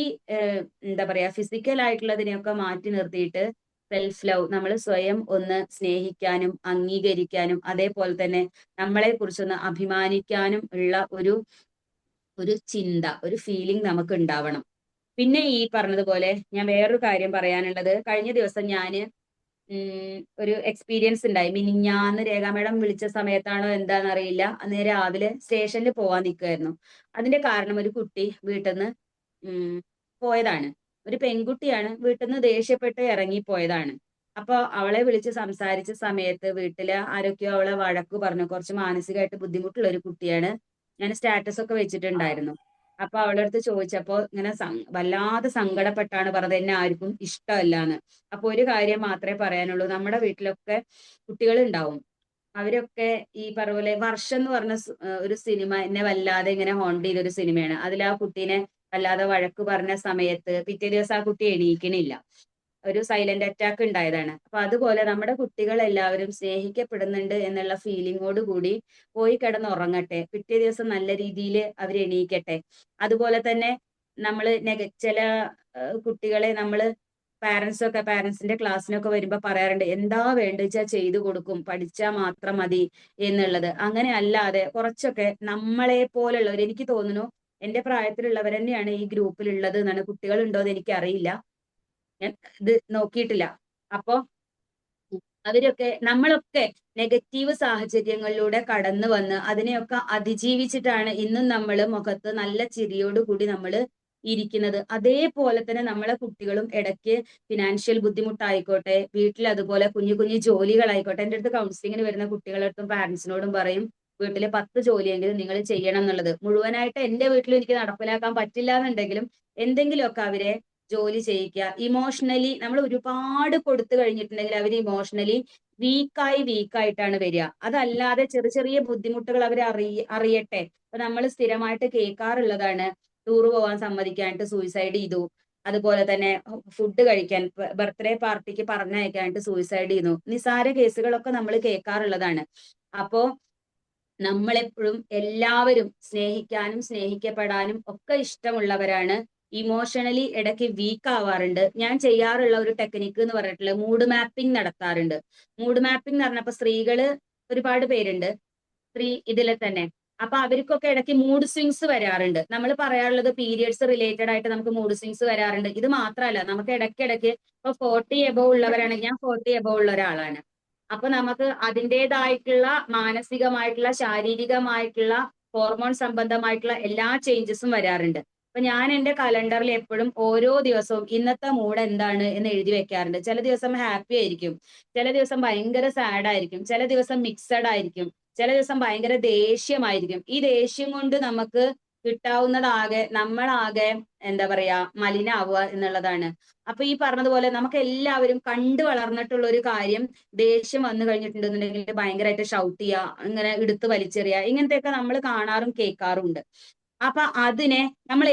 D: എന്താ പറയാ, ഫിസിക്കൽ ആയിട്ടുള്ളതിനെയൊക്കെ മാറ്റി നിർത്തിയിട്ട് സെൽഫ് ലവ്, നമ്മൾ സ്വയം ഒന്ന് സ്നേഹിക്കാനും അംഗീകരിക്കാനും അതേപോലെ തന്നെ നമ്മളെ കുറിച്ചൊന്ന് അഭിമാനിക്കാനും ഉള്ള ഒരു ചിന്ത, ഒരു ഫീലിംഗ് നമുക്ക് ഉണ്ടാവണം. പിന്നെ ഈ പറഞ്ഞതുപോലെ ഞാൻ വേറൊരു കാര്യം പറയാനുള്ളത്, കഴിഞ്ഞ ദിവസം ഞാന് ഒരു എക്സ്പീരിയൻസ് ഉണ്ടായി. മിനിഞ്ഞാന്ന് രേഖാ മേഡം വിളിച്ച സമയത്താണോ എന്താണെന്ന് അറിയില്ല. അന്ന് രാവിലെ സ്റ്റേഷനിൽ പോവാൻ നിൽക്കുമായിരുന്നു. അതിന്റെ കാരണം ഒരു കുട്ടി വീട്ടിൽ നിന്ന് പോയതാണ്. ഒരു പെൺകുട്ടിയാണ്, വീട്ടിൽ നിന്ന് ദേഷ്യപ്പെട്ട് ഇറങ്ങിപ്പോയതാണ്. അപ്പൊ അവളെ വിളിച്ച് സംസാരിച്ച സമയത്ത് വീട്ടില് ആരൊക്കെയോ അവളെ വഴക്കു പറഞ്ഞു. കുറച്ച് മാനസികമായിട്ട് ബുദ്ധിമുട്ടുള്ള ഒരു കുട്ടിയാണ്. ഞാൻ സ്റ്റാറ്റസ് ഒക്കെ വെച്ചിട്ടുണ്ടായിരുന്നു. അപ്പൊ അവളുടെ അടുത്ത് ചോദിച്ചപ്പോ ഇങ്ങനെ വല്ലാതെ സങ്കടപ്പെട്ടാണ് പറഞ്ഞത്, എന്നെ ആർക്കും ഇഷ്ടമല്ലാന്ന്. അപ്പൊ ഒരു കാര്യം മാത്രമേ പറയാനുള്ളൂ, നമ്മുടെ വീട്ടിലൊക്കെ കുട്ടികൾ ഉണ്ടാവും. അവരൊക്കെ ഈ പറഞ്ഞ പോലെ വർഷം എന്ന് പറഞ്ഞ ഒരു സിനിമ എന്നെ വല്ലാതെ ഇങ്ങനെ ഹോണ്ട് ചെയ്തൊരു സിനിമയാണ്. അതിൽ ആ കുട്ടീനെ വല്ലാതെ വഴക്ക് പറഞ്ഞ സമയത്ത് പിറ്റേ ദിവസം ആ കുട്ടി എണീക്കണില്ല. ഒരു സൈലന്റ് അറ്റാക്ക് ഉണ്ടായതാണ്. അപ്പൊ അതുപോലെ നമ്മുടെ കുട്ടികൾ എല്ലാവരും സ്നേഹിക്കപ്പെടുന്നുണ്ട് എന്നുള്ള ഫീലിങ്ങോട് കൂടി പോയി കിടന്നുറങ്ങട്ടെ. പിറ്റേ ദിവസം നല്ല രീതിയിൽ അവർ എണീക്കട്ടെ. അതുപോലെ തന്നെ ചില കുട്ടികളെ പാരന്റ്സിന്റെ ക്ലാസ്സിനൊക്കെ വരുമ്പോ പറയാറുണ്ട്, എന്താ വേണ്ട വെച്ചാൽ ചെയ്തു കൊടുക്കും, പഠിച്ചാൽ മാത്രം മതി എന്നുള്ളത്. അങ്ങനെ അല്ലാതെ കുറച്ചൊക്കെ നമ്മളെ പോലുള്ളവർ, എനിക്ക് തോന്നുന്നു എന്റെ പ്രായത്തിലുള്ളവർ തന്നെയാണ് ഈ ഗ്രൂപ്പിലുള്ളത് എന്നാണ്. കുട്ടികളുണ്ടോ എന്ന് എനിക്ക് അറിയില്ല, ഞാൻ ഇത് നോക്കിയിട്ടില്ല. അപ്പൊ നമ്മളൊക്കെ നെഗറ്റീവ് സാഹചര്യങ്ങളിലൂടെ കടന്നു വന്ന് അതിനെയൊക്കെ അതിജീവിച്ചിട്ടാണ് ഇന്നും നമ്മൾ മുഖത്ത് നല്ല ചിരിയോടുകൂടി നമ്മൾ ഇരിക്കുന്നത്. അതേപോലെ തന്നെ നമ്മളെ കുട്ടികളും ഇടയ്ക്ക് ഫിനാൻഷ്യൽ ബുദ്ധിമുട്ടായിക്കോട്ടെ, വീട്ടിൽ അതുപോലെ കുഞ്ഞു കുഞ്ഞു ജോലികളായിക്കോട്ടെ. എൻ്റെ അടുത്ത് കൗൺസിലിങ്ങിന് വരുന്ന കുട്ടികളടുത്തും പാരന്റ്സിനോടും പറയും, വീട്ടിലെ 10 ജോലിയെങ്കിലും നിങ്ങൾ ചെയ്യണം എന്നുള്ളത്. മുഴുവനായിട്ട് എന്റെ വീട്ടിൽ എനിക്ക് നടപ്പിലാക്കാൻ പറ്റില്ല എന്നുണ്ടെങ്കിലും എന്തെങ്കിലുമൊക്കെ അവരെ ജോലി ചെയ്യിക്കുക. ഇമോഷണലി നമ്മൾ ഒരുപാട് കൊടുത്തു കഴിഞ്ഞിട്ടുണ്ടെങ്കിൽ അവർ ഇമോഷണലി വീക്കായിട്ടാണ് വരിക. അതല്ലാതെ ചെറിയ ചെറിയ ബുദ്ധിമുട്ടുകൾ അവർ അറിയട്ടെ. അപ്പൊ നമ്മൾ സ്ഥിരമായിട്ട് കേൾക്കാറുള്ളതാണ്, ടൂറ് പോകാൻ സമ്മതിക്കാനായിട്ട് സൂയിസൈഡ് ചെയ്തു, അതുപോലെ തന്നെ ഫുഡ് കഴിക്കാൻ ബർത്ത്ഡേ പാർട്ടിക്ക് പറഞ്ഞയക്കാനായിട്ട് സൂയിസൈഡ് ചെയ്യുന്നു. നിസാര കേസുകളൊക്കെ നമ്മൾ കേൾക്കാറുള്ളതാണ്. അപ്പോ നമ്മളെപ്പോഴും എല്ലാവരും സ്നേഹിക്കാനും സ്നേഹിക്കപ്പെടാനും ഒക്കെ ഇഷ്ടമുള്ളവരാണ്. ഇമോഷണലി ഇടയ്ക്ക് വീക്ക് ആവാറുണ്ട്. ഞാൻ ചെയ്യാറുള്ള ഒരു ടെക്നിക്ക് എന്ന് പറഞ്ഞിട്ടുള്ളത് മൂഡ് മാപ്പിംഗ് നടത്താറുണ്ട്. മൂഡ് മാപ്പിംഗ് എന്ന് പറഞ്ഞപ്പോ സ്ത്രീകള് ഒരുപാട് പേരുണ്ട് സ്ത്രീ ഇതിലെ തന്നെ. അപ്പൊ അവർക്കൊക്കെ ഇടയ്ക്ക് മൂഡ് സ്വിങ്സ് വരാറുണ്ട്. നമ്മൾ പറയാറുള്ളത് പീരിയഡ്സ് റിലേറ്റഡ് ആയിട്ട് നമുക്ക് മൂഡ് സ്വിങ്സ് വരാറുണ്ട്. ഇത് മാത്രമല്ല, നമുക്ക് ഇടയ്ക്കിടയ്ക്ക് ഇപ്പൊ 40 എബോവ് ഉള്ളവരാണെങ്കിൽ, ഞാൻ 40 എബോവ് ഉള്ള ഒരാളാണ്. അപ്പൊ നമുക്ക് അതിൻ്റെതായിട്ടുള്ള മാനസികമായിട്ടുള്ള ശാരീരികമായിട്ടുള്ള ഹോർമോൺ സംബന്ധമായിട്ടുള്ള എല്ലാ ചേഞ്ചസും വരാറുണ്ട്. അപ്പൊ ഞാൻ എന്റെ കലണ്ടറിൽ എപ്പോഴും ഓരോ ദിവസവും ഇന്നത്തെ മൂഡ് എന്താണ് എന്ന് എഴുതി വെക്കാറുണ്ട്. ചില ദിവസം ഹാപ്പി ആയിരിക്കും, ചില ദിവസം ഭയങ്കര സാഡ് ആയിരിക്കും, ചില ദിവസം മിക്സഡ് ആയിരിക്കും, ചില ദിവസം ഭയങ്കര ദേഷ്യമായിരിക്കും. ഈ ദേഷ്യം കൊണ്ട് നമുക്ക് കിട്ടാവുന്നതാകെ നമ്മളാകെ എന്താ പറയാ മലിനാവുക എന്നുള്ളതാണ്. അപ്പൊ ഈ പറഞ്ഞതുപോലെ നമുക്ക് എല്ലാവരും കണ്ടു വളർന്നിട്ടുള്ള ഒരു കാര്യം, ദേഷ്യം വന്നു കഴിഞ്ഞിട്ടുണ്ടെന്നുണ്ടെങ്കിൽ ഭയങ്കരമായിട്ട് ഷൗട്ട് ചെയ്യുക, ഇങ്ങനെ എടുത്ത് വലിച്ചെറിയുക, ഇങ്ങനത്തെയൊക്കെ നമ്മൾ കാണാറും കേൾക്കാറുണ്ട്. അപ്പൊ അതിനെ നമ്മൾ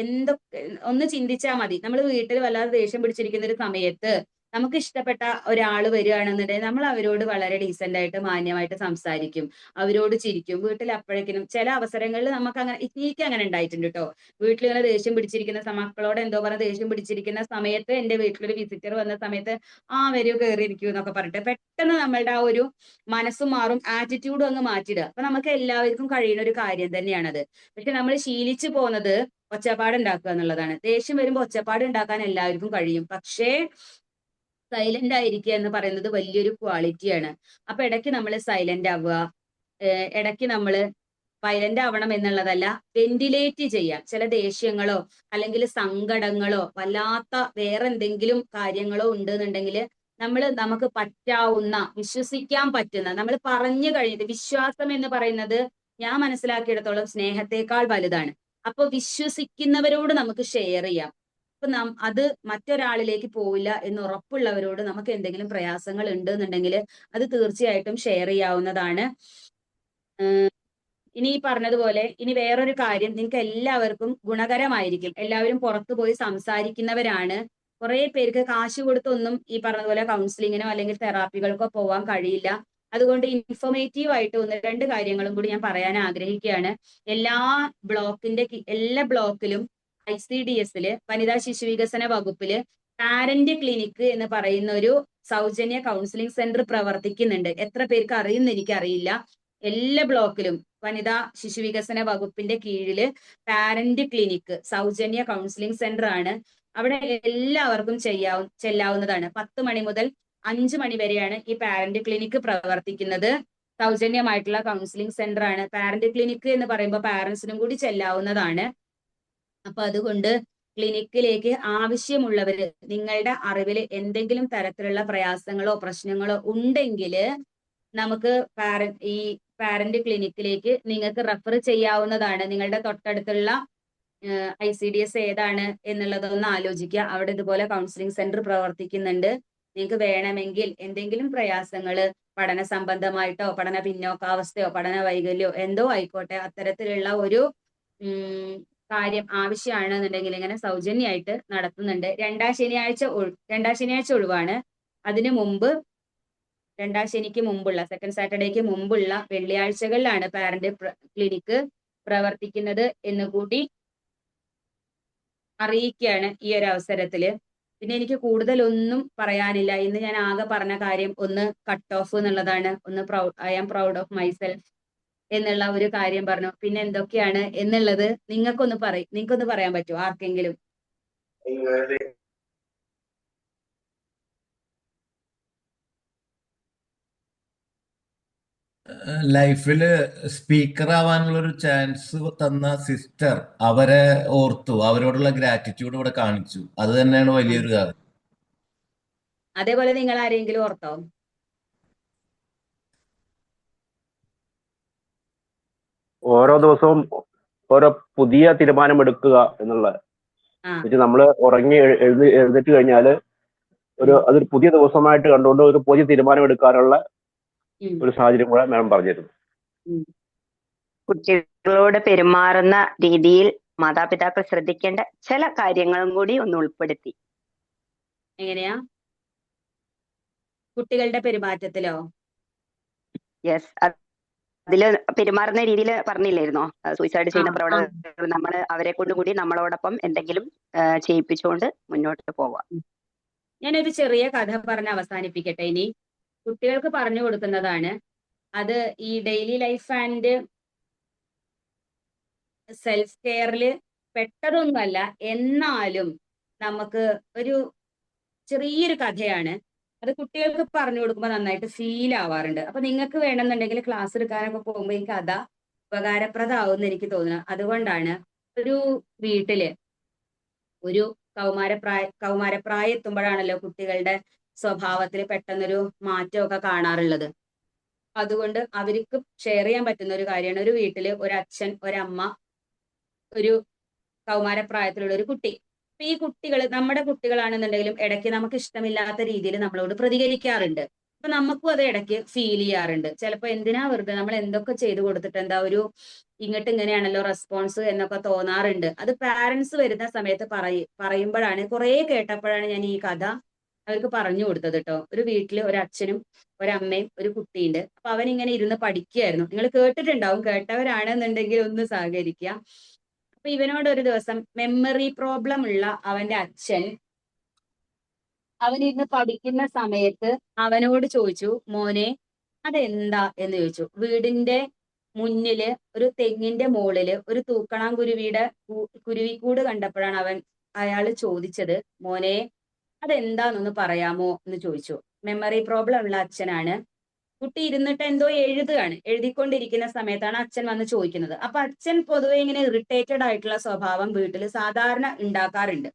D: എന്തൊക്കെ ഒന്ന് ചിന്തിച്ചാൽ മതി. നമ്മൾ വീട്ടിൽ വല്ലാതെ ദേഷ്യം പിടിച്ചിരിക്കുന്ന ഒരു സമയത്ത് നമുക്ക് ഇഷ്ടപ്പെട്ട ഒരാൾ വരികയാണെന്നുണ്ടെങ്കിൽ നമ്മൾ അവരോട് വളരെ ഡീസന്റ് ആയിട്ട് മാന്യമായിട്ട് സംസാരിക്കും, അവരോട് ചിരിക്കും. വീട്ടിൽ അപ്പോഴേക്കിനും ചില അവസരങ്ങളിൽ നമുക്ക് അങ്ങനെ, എനിക്ക് അങ്ങനെ ഉണ്ടായിട്ടുണ്ട് കേട്ടോ. വീട്ടിൽ ഇങ്ങനെ ദേഷ്യം പിടിച്ചിരിക്കുന്ന മക്കളോട് എന്തോ പറഞ്ഞ ദേഷ്യം പിടിച്ചിരിക്കുന്ന സമയത്ത് എന്റെ വീട്ടിലൊരു വിസിറ്റർ വന്ന സമയത്ത് വരൂ കയറിയിരിക്കൂ എന്നൊക്കെ പറഞ്ഞിട്ട് പെട്ടെന്ന് നമ്മളുടെ ആ ഒരു മനസ്സും മാറും, ആറ്റിറ്റ്യൂഡും അങ്ങ് മാറ്റിയിടുക. അപ്പൊ നമുക്ക് എല്ലാവർക്കും കഴിയുന്ന ഒരു കാര്യം തന്നെയാണത്. പക്ഷെ നമ്മൾ ശീലിച്ചു പോകുന്നത് ഒച്ചപ്പാട് ഉണ്ടാക്കുക എന്നുള്ളതാണ്. ദേഷ്യം വരുമ്പോൾ ഒച്ചപ്പാട് ഉണ്ടാക്കാൻ എല്ലാവർക്കും കഴിയും, പക്ഷേ സൈലന്റ് ആയിരിക്കുക എന്ന് പറയുന്നത് വലിയൊരു ക്വാളിറ്റിയാണ്. അപ്പൊ ഇടയ്ക്ക് നമ്മൾ സൈലന്റ് ആവുക, ഇടയ്ക്ക് നമ്മൾ വയലന്റ് ആവണം എന്നുള്ളതല്ല, വെന്റിലേറ്റ് ചെയ്യാം. ചില ദേഷ്യങ്ങളോ അല്ലെങ്കിൽ സങ്കടങ്ങളോ വല്ലാത്ത വേറെ എന്തെങ്കിലും കാര്യങ്ങളോ ഉണ്ടെന്നുണ്ടെങ്കിൽ നമുക്ക് പറ്റാവുന്ന, വിശ്വസിക്കാൻ പറ്റുന്ന, നമ്മൾ പറഞ്ഞു കഴിഞ്ഞിട്ട്, വിശ്വാസം എന്ന് പറയുന്നത് ഞാൻ മനസ്സിലാക്കിയിടത്തോളം സ്നേഹത്തെക്കാൾ വലുതാണ്. അപ്പൊ വിശ്വസിക്കുന്നവരോട് നമുക്ക് ഷെയർ ചെയ്യാം. അപ്പൊ അത് മറ്റൊരാളിലേക്ക് പോവില്ല എന്ന് ഉറപ്പുള്ളവരോട് നമുക്ക് എന്തെങ്കിലും പ്രയാസങ്ങൾ ഉണ്ടെന്നുണ്ടെങ്കിൽ അത് തീർച്ചയായിട്ടും ഷെയർ ചെയ്യാവുന്നതാണ്. ഇനി ഈ പറഞ്ഞതുപോലെ ഇനി വേറൊരു കാര്യം നിങ്ങൾക്ക് എല്ലാവർക്കും ഗുണകരമായിരിക്കും. എല്ലാവരും പുറത്തു പോയി സംസാരിക്കുന്നവരാണ്. കുറെ പേർക്ക് കാശ് കൊടുത്തൊന്നും ഈ പറഞ്ഞതുപോലെ കൗൺസിലിങ്ങിനോ അല്ലെങ്കിൽ തെറാപ്പികൾക്കോ പോവാൻ കഴിയില്ല. അതുകൊണ്ട് ഇൻഫോർമേറ്റീവ് ആയിട്ട് ഒന്ന് രണ്ട് കാര്യങ്ങളും കൂടി ഞാൻ പറയാൻ ആഗ്രഹിക്കുകയാണ്. എല്ലാ ബ്ലോക്കിലും ICDS വനിതാ ശിശു വികസന വകുപ്പില് പാരന്റ് ക്ലിനിക്ക് എന്ന് പറയുന്ന ഒരു സൗജന്യ കൗൺസിലിംഗ് സെന്റർ പ്രവർത്തിക്കുന്നുണ്ട്. എത്ര പേർക്ക് അറിയുന്ന എനിക്കറിയില്ല. എല്ലാ ബ്ലോക്കിലും വനിതാ ശിശു വികസന വകുപ്പിന്റെ കീഴില് പാരന്റ് ക്ലിനിക്ക് സൗജന്യ കൗൺസിലിംഗ് സെന്റർ ആണ്. അവിടെ എല്ലാവർക്കും ചെല്ലാവുന്നതാണ്. 10 മണി മുതൽ 5 മണി വരെയാണ് ഈ പാരന്റ് ക്ലിനിക്ക് പ്രവർത്തിക്കുന്നത്. സൗജന്യമായിട്ടുള്ള കൗൺസിലിംഗ് സെന്റർ ആണ്. പാരന്റ് ക്ലിനിക്ക് എന്ന് പറയുമ്പോൾ പാരന്റ്സിനും കൂടി ചെല്ലാവുന്നതാണ്. അപ്പൊ അതുകൊണ്ട് ക്ലിനിക്കിലേക്ക് ആവശ്യമുള്ളവര്, നിങ്ങളുടെ അറിവിൽ എന്തെങ്കിലും തരത്തിലുള്ള പ്രയാസങ്ങളോ പ്രശ്നങ്ങളോ ഉണ്ടെങ്കിൽ നമുക്ക് ഈ പാരന്റ് ക്ലിനിക്കിലേക്ക് നിങ്ങൾക്ക് റെഫർ ചെയ്യാവുന്നതാണ്. നിങ്ങളുടെ തൊട്ടടുത്തുള്ള ICDS ഏതാണ് എന്നുള്ളതൊന്ന് ആലോചിക്കുക. അവിടെ ഇതുപോലെ കൗൺസിലിംഗ് സെന്റർ പ്രവർത്തിക്കുന്നുണ്ട്. നിങ്ങൾക്ക് വേണമെങ്കിൽ എന്തെങ്കിലും പ്രയാസങ്ങള് പഠന സംബന്ധമായിട്ടോ പഠന പിന്നോക്കാവസ്ഥയോ പഠന വൈകല്യോ എന്തോ ആയിക്കോട്ടെ, അത്തരത്തിലുള്ള ഒരു കാര്യം ആവശ്യമാണെന്നുണ്ടെങ്കിൽ ഇങ്ങനെ സൗജന്യമായിട്ട് നടത്തുന്നുണ്ട്. രണ്ടാം ശനിയാഴ്ച ഒഴിവാണ്. അതിനു മുമ്പ് രണ്ടാം ശനിക്ക് മുമ്പുള്ള സെക്കൻഡ് സാറ്റർഡേക്ക് മുമ്പുള്ള വെള്ളിയാഴ്ചകളിലാണ് പാരന്റ് ക്ലിനിക്ക് പ്രവർത്തിക്കുന്നത് എന്നുകൂടി അറിയിക്കുകയാണ് ഈ ഒരു അവസരത്തില്. പിന്നെ എനിക്ക് കൂടുതലൊന്നും പറയാനില്ല. ഇന്ന് ഞാൻ ആകെ പറഞ്ഞ കാര്യം ഒന്ന് കട്ട് ഓഫ് എന്നുള്ളതാണ്, ഒന്ന് I am proud of myself എന്നുള്ള ഒരു കാര്യം പറഞ്ഞു. പിന്നെ എന്തൊക്കെയാണ് എന്നുള്ളത് നിങ്ങൾക്കൊന്ന് പറയാൻ പറ്റുമോ ആർക്കെങ്കിലും?
H: ലൈഫില് സ്പീക്കർ ആവാനുള്ള ഒരു ചാൻസ് തന്ന സിസ്റ്റർ, അവരെ ഓർത്തു, അവരോടുള്ള ഗ്രാറ്റിറ്റ്യൂഡ് ഇവിടെ കാണിച്ചു. അത് തന്നെയാണ് വലിയൊരു കാര്യം.
D: അതേപോലെ നിങ്ങൾ ആരെങ്കിലും ഓർത്തോ?
I: ഓരോ ദിവസവും ഓരോ പുതിയ തീരുമാനമെടുക്കുക എന്നുള്ള നമ്മള് ഉറങ്ങി എഴുന്നേറ്റ് കഴിഞ്ഞാല് അതൊരു പുതിയ ദിവസമായിട്ട് കണ്ടുകൊണ്ട് ഒരു പുതിയ തീരുമാനം എടുക്കാനുള്ള ഒരു സാഹചര്യം കൂടെ മാഡം പറഞ്ഞിരുന്നു.
E: കുട്ടികളോട് പെരുമാറുന്ന രീതിയിൽ മാതാപിതാക്കൾ ശ്രദ്ധിക്കേണ്ട ചില കാര്യങ്ങളും കൂടി ഒന്ന് ഉൾപ്പെടുത്തി.
D: എങ്ങനെയാ? കുട്ടികളുടെ പെരുമാറ്റത്തിലോ?
E: യെസ്, അതില് പെരുമാറുന്ന രീതിയിൽ പറഞ്ഞില്ലായിരുന്നോ? സൂയിസൈഡ്
D: ആ
E: ചെയ്യുന്ന
D: ആ
E: പ്രവണതകൾ നമ്മൾ അവരെ കൊണ്ട് കൂടി നമ്മളോടൊപ്പം എന്തെങ്കിലും ചെയ്യിപ്പിച്ചുകൊണ്ട് മുന്നോട്ട് പോവാം.
D: ഞാനൊരു ചെറിയ കഥ പറഞ്ഞ് അവസാനിപ്പിക്കട്ടെ. ഇനി കുട്ടികൾക്ക് പറഞ്ഞു കൊടുക്കുന്നതാണ്. അത് ഈ ഡെയിലി ലൈഫ് ആൻഡ് സെൽഫ് കെയറിൽ പെട്ടതൊന്നുമല്ല, എന്നാലും നമുക്ക് ഒരു ചെറിയൊരു കഥയാണ്. അത് കുട്ടികൾക്ക് പറഞ്ഞു കൊടുക്കുമ്പോൾ നന്നായിട്ട് ഫീൽ ആവാറുണ്ട്. അപ്പൊ നിങ്ങൾക്ക് വേണമെന്നുണ്ടെങ്കിൽ ക്ലാസ് എടുക്കാനൊക്കെ പോകുമ്പോൾ ഈ കഥ ഉപകാരപ്രദമാവുമെന്ന് എനിക്ക് തോന്നുന്നു. അതുകൊണ്ടാണ് ഒരു വീട്ടില് ഒരു കൗമാരപ്രായം എത്തുമ്പോഴാണല്ലോ കുട്ടികളുടെ സ്വഭാവത്തിൽ പെട്ടെന്നൊരു മാറ്റമൊക്കെ കാണാറുള്ളത്. അതുകൊണ്ട് അവർക്ക് ഷെയർ ചെയ്യാൻ പറ്റുന്ന ഒരു കാര്യമാണ്, ഒരു വീട്ടില് ഒരു അച്ഛൻ, ഒരമ്മ, ഒരു കൗമാരപ്രായത്തിലുള്ള ഒരു കുട്ടി. അപ്പൊ ഈ കുട്ടികൾ നമ്മുടെ കുട്ടികളാണെന്നുണ്ടെങ്കിലും ഇടയ്ക്ക് നമുക്ക് ഇഷ്ടമില്ലാത്ത രീതിയിൽ നമ്മളോട് പ്രതികരിക്കാറുണ്ട്. അപ്പൊ നമുക്കും അത് ഇടയ്ക്ക് ഫീൽ ചെയ്യാറുണ്ട്. ചിലപ്പോൾ എന്തിനാ വെറുതെ നമ്മൾ എന്തൊക്കെ ചെയ്തു കൊടുത്തിട്ട് എന്താ ഒരു ഇങ്ങോട്ട് ഇങ്ങനെയാണല്ലോ റെസ്പോൺസ് എന്നൊക്കെ തോന്നാറുണ്ട്. അത് പാരന്റ്സ് വരുന്ന സമയത്ത് പറയുമ്പോഴാണ്, കുറെ കേട്ടപ്പോഴാണ് ഞാൻ ഈ കഥ അവർക്ക് പറഞ്ഞു കൊടുത്തത് കേട്ടോ. ഒരു വീട്ടില് ഒരു അച്ഛനും ഒരമ്മയും ഒരു കുട്ടിയുണ്ട്. അപ്പൊ അവൻ ഇങ്ങനെ ഇരുന്ന് പഠിക്കുകയായിരുന്നു. നിങ്ങൾ കേട്ടിട്ടുണ്ടാവും, കേട്ടവരാണെന്നുണ്ടെങ്കിൽ ഒന്ന് സഹകരിക്കുക. അപ്പൊ ഇവനോട് ഒരു ദിവസം മെമ്മറി പ്രോബ്ലം ഉള്ള അവന്റെ അച്ഛൻ അവനിരുന്ന് പഠിക്കുന്ന സമയത്ത് അവനോട് ചോദിച്ചു, മോനെ അതെന്താ എന്ന് ചോദിച്ചു. വീടിന്റെ മുന്നില് ഒരു തെങ്ങിന്റെ മുകളില് ഒരു തൂക്കണാങ്കുരുവിയുടെ കുരുവിക്കൂട് കണ്ടപ്പോഴാണ് അയാള് ചോദിച്ചത്, മോനെ അതെന്താന്നൊന്ന് പറയാമോ എന്ന് ചോദിച്ചു. മെമ്മറി പ്രോബ്ലം ഉള്ള അച്ഛനാണ്. കുട്ടി ഇരുന്നിട്ട് എന്തോ എഴുതുകയാണ്. എഴുതിക്കൊണ്ടിരിക്കുന്ന സമയത്താണ് അച്ഛൻ വന്ന് ചോദിക്കുന്നത്. അപ്പൊ അച്ഛൻ പൊതുവെ ഇങ്ങനെ ഇറിറ്റേറ്റഡ് ആയിട്ടുള്ള സ്വഭാവം വീട്ടിൽ സാധാരണ ഉണ്ടാക്കാറുണ്ട്.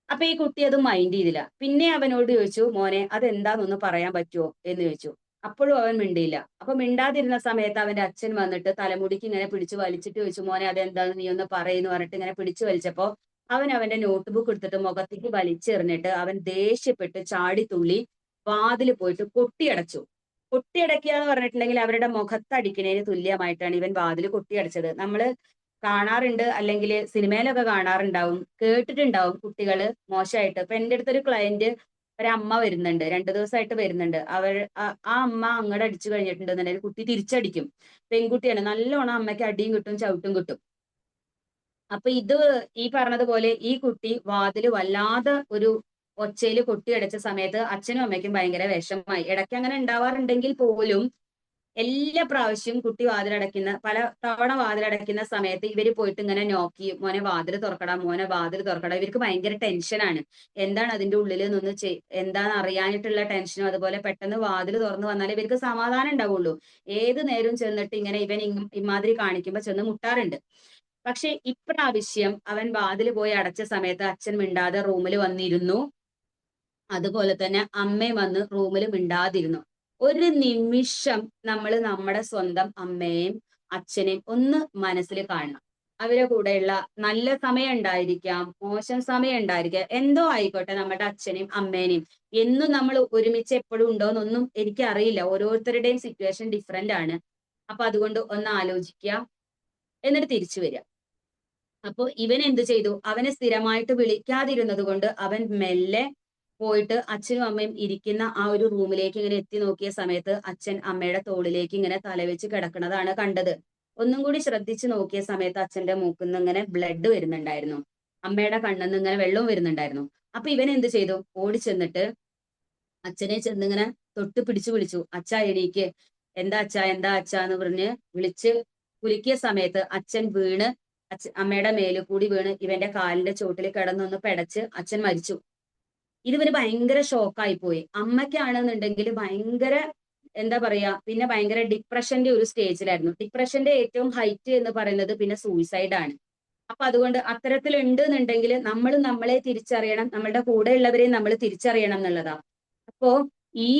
D: അപ്പൊ ഈ കുട്ടി അത് മൈൻഡ് ചെയ്തില്ല. പിന്നെ അവനോട് ചോദിച്ചു, മോനെ അതെന്താന്നൊന്ന് പറയാൻ പറ്റുമോ എന്ന് ചോദിച്ചു. അപ്പോഴും അവൻ മിണ്ടിയില്ല. അപ്പൊ മിണ്ടാതിരുന്ന സമയത്ത് അവന്റെ അച്ഛൻ വന്നിട്ട് തലമുടിക്ക് ഇങ്ങനെ പിടിച്ചു വലിച്ചിട്ട് ചോദിച്ചു, മോനെ അതെന്താന്ന് നീ ഒന്ന് പറയുന്നു പറഞ്ഞിട്ട് ഇങ്ങനെ പിടിച്ചു വലിച്ചപ്പോ അവൻ അവന്റെ നോട്ട് ബുക്ക് എടുത്തിട്ട് മുഖത്തേക്ക് വലിച്ചെറിഞ്ഞിട്ട് അവൻ ദേഷ്യപ്പെട്ട് ചാടിത്തുള്ളി വാതിൽ പോയിട്ട് കൊട്ടിയടച്ചു. കൊട്ടിയടക്കുക എന്ന് പറഞ്ഞിട്ടുണ്ടെങ്കിൽ അവരുടെ മുഖത്തടിക്കുന്നതിന് തുല്യമായിട്ടാണ് ഇവൻ വാതിൽ കൊട്ടിയടച്ചത്. നമ്മള് കാണാറുണ്ട്, അല്ലെങ്കിൽ സിനിമയിലൊക്കെ കാണാറുണ്ടാവും, കേട്ടിട്ടുണ്ടാവും കുട്ടികള് മോശമായിട്ട്. ഇപ്പൊ എന്റെ അടുത്തൊരു ക്ലയന്റ്, ഒരമ്മ വരുന്നുണ്ട്, 2 ദിവസമായിട്ട് വരുന്നുണ്ട്. ആ അമ്മ അങ്ങോട്ട് അടിച്ചു കഴിഞ്ഞിട്ടുണ്ടെന്നുണ്ടെങ്കിൽ കുട്ടി തിരിച്ചടിക്കും. പെൺകുട്ടിയാണ്, നല്ലോണം അമ്മയ്ക്ക് അടിയും കിട്ടും ചവിട്ടും കിട്ടും. അപ്പൊ ഇത് ഈ പറഞ്ഞതുപോലെ ഈ കുട്ടി വാതില് വല്ലാതെ ഒരു ഒച്ചയിൽ കൊട്ടിയടച്ച സമയത്ത് അച്ഛനും അമ്മയ്ക്കും ഭയങ്കര വിഷമമായി. ഇടയ്ക്ക് അങ്ങനെ ഉണ്ടാവാറുണ്ടെങ്കിൽ പോലും എല്ലാ പ്രാവശ്യവും കുട്ടി പല തവണ വാതിലടയ്ക്കുന്ന സമയത്ത് ഇവര് പോയിട്ട് ഇങ്ങനെ നോക്കി, മോനെ വാതിൽ തുറക്കടാ, മോനെ വാതിൽ തുറക്കടാ. ഇവർക്ക് ഭയങ്കര ടെൻഷനാണ്. എന്താണ് അതിന്റെ ഉള്ളിൽ നിന്ന് എന്താന്ന് അറിയാനായിട്ടുള്ള ടെൻഷനും. അതുപോലെ പെട്ടെന്ന് വാതിൽ തുറന്നു വന്നാലേ ഇവർക്ക് സമാധാനം ഉണ്ടാവുള്ളൂ. ഏത് നേരവും ചെന്നിട്ട് ഇങ്ങനെ ഇവൻ ഇമാതിരി കാണിക്കുമ്പോ ചെന്ന് മുട്ടാറുണ്ട്. പക്ഷെ ഇപ്രാവശ്യം അവൻ വാതിൽ പോയി അടച്ച സമയത്ത് അച്ഛൻ മിണ്ടാതെ റൂമിൽ വന്നിരുന്നു. അതുപോലെ തന്നെ അമ്മയും വന്ന് റൂമിൽ മിണ്ടാതിരുന്നു. ഒരു നിമിഷം നമ്മൾ നമ്മുടെ സ്വന്തം അമ്മയെയും അച്ഛനെയും ഒന്ന് മനസ്സിൽ കാണണം. അവരെ കൂടെയുള്ള നല്ല സമയം ഉണ്ടായിരിക്കാം, മോശം സമയം ഉണ്ടായിരിക്കാം, എന്തോ ആയിക്കോട്ടെ, നമ്മുടെ അച്ഛനെയും അമ്മേനെയും എന്നും നമ്മൾ ഒരുമിച്ച് എപ്പോഴും ഉണ്ടോന്നൊന്നും എനിക്കറിയില്ല. ഓരോരുത്തരുടെയും സിറ്റുവേഷൻ ഡിഫറെന്റ് ആണ്. അപ്പൊ അതുകൊണ്ട് ഒന്ന് ആലോചിക്കുക, എന്നിട്ട് തിരിച്ചു വരിക. അപ്പൊ ഇവൻ എന്ത് ചെയ്തു, അവനെ സ്ഥിരമായിട്ട് വിളിക്കാതിരുന്നത് കൊണ്ട് അവൻ മെല്ലെ പോയിട്ട് അച്ഛനും അമ്മയും ഇരിക്കുന്ന ആ ഒരു റൂമിലേക്ക് ഇങ്ങനെ എത്തി നോക്കിയ സമയത്ത് അച്ഛൻ അമ്മയുടെ തോളിലേക്ക് ഇങ്ങനെ തലവെച്ച് കിടക്കുന്നതാണ് കണ്ടത്. ഒന്നും കൂടി ശ്രദ്ധിച്ച് നോക്കിയ സമയത്ത് അച്ഛന്റെ മൂക്കിന്ന് ഇങ്ങനെ ബ്ലഡ് വരുന്നുണ്ടായിരുന്നു, അമ്മയുടെ കണ്ണിന്ന് ഇങ്ങനെ വെള്ളവും വരുന്നുണ്ടായിരുന്നു. അപ്പൊ ഇവൻ എന്ത് ചെയ്തു, ഓടി ചെന്നിട്ട് അച്ഛനെ ചെന്നിങ്ങനെ തൊട്ട് പിടിച്ചു വിളിച്ചു, അച്ഛാ എണീക്ക്, എന്താ അച്ഛാ എന്ന് പറഞ്ഞ് വിളിച്ച് കുലുക്കിയ സമയത്ത് അച്ഛൻ വീണ് അമ്മയുടെ മേലിൽ കൂടി വീണ് ഇവന്റെ കാലിന്റെ ചോട്ടിൽ കിടന്നൊന്ന് പെടച്ച് അച്ഛൻ മരിച്ചു. ഇതിവന് ഭയങ്കര ഷോക്കായി പോയി. അമ്മയ്ക്കാണെന്നുണ്ടെങ്കിൽ ഭയങ്കര എന്താ പറയാ, പിന്നെ ഭയങ്കര ഡിപ്രഷന്റെ ഒരു സ്റ്റേജിലായിരുന്നു. ഡിപ്രഷന്റെ ഏറ്റവും ഹൈറ്റ് എന്ന് പറയുന്നത് പിന്നെ സൂയിസൈഡ് ആണ്. അപ്പൊ അതുകൊണ്ട് അത്തരത്തിലുണ്ട് എന്നുണ്ടെങ്കിൽ നമ്മൾ നമ്മളെ തിരിച്ചറിയണം, നമ്മളുടെ കൂടെ ഉള്ളവരെയും നമ്മൾ തിരിച്ചറിയണം എന്നുള്ളതാ. അപ്പോ ഈ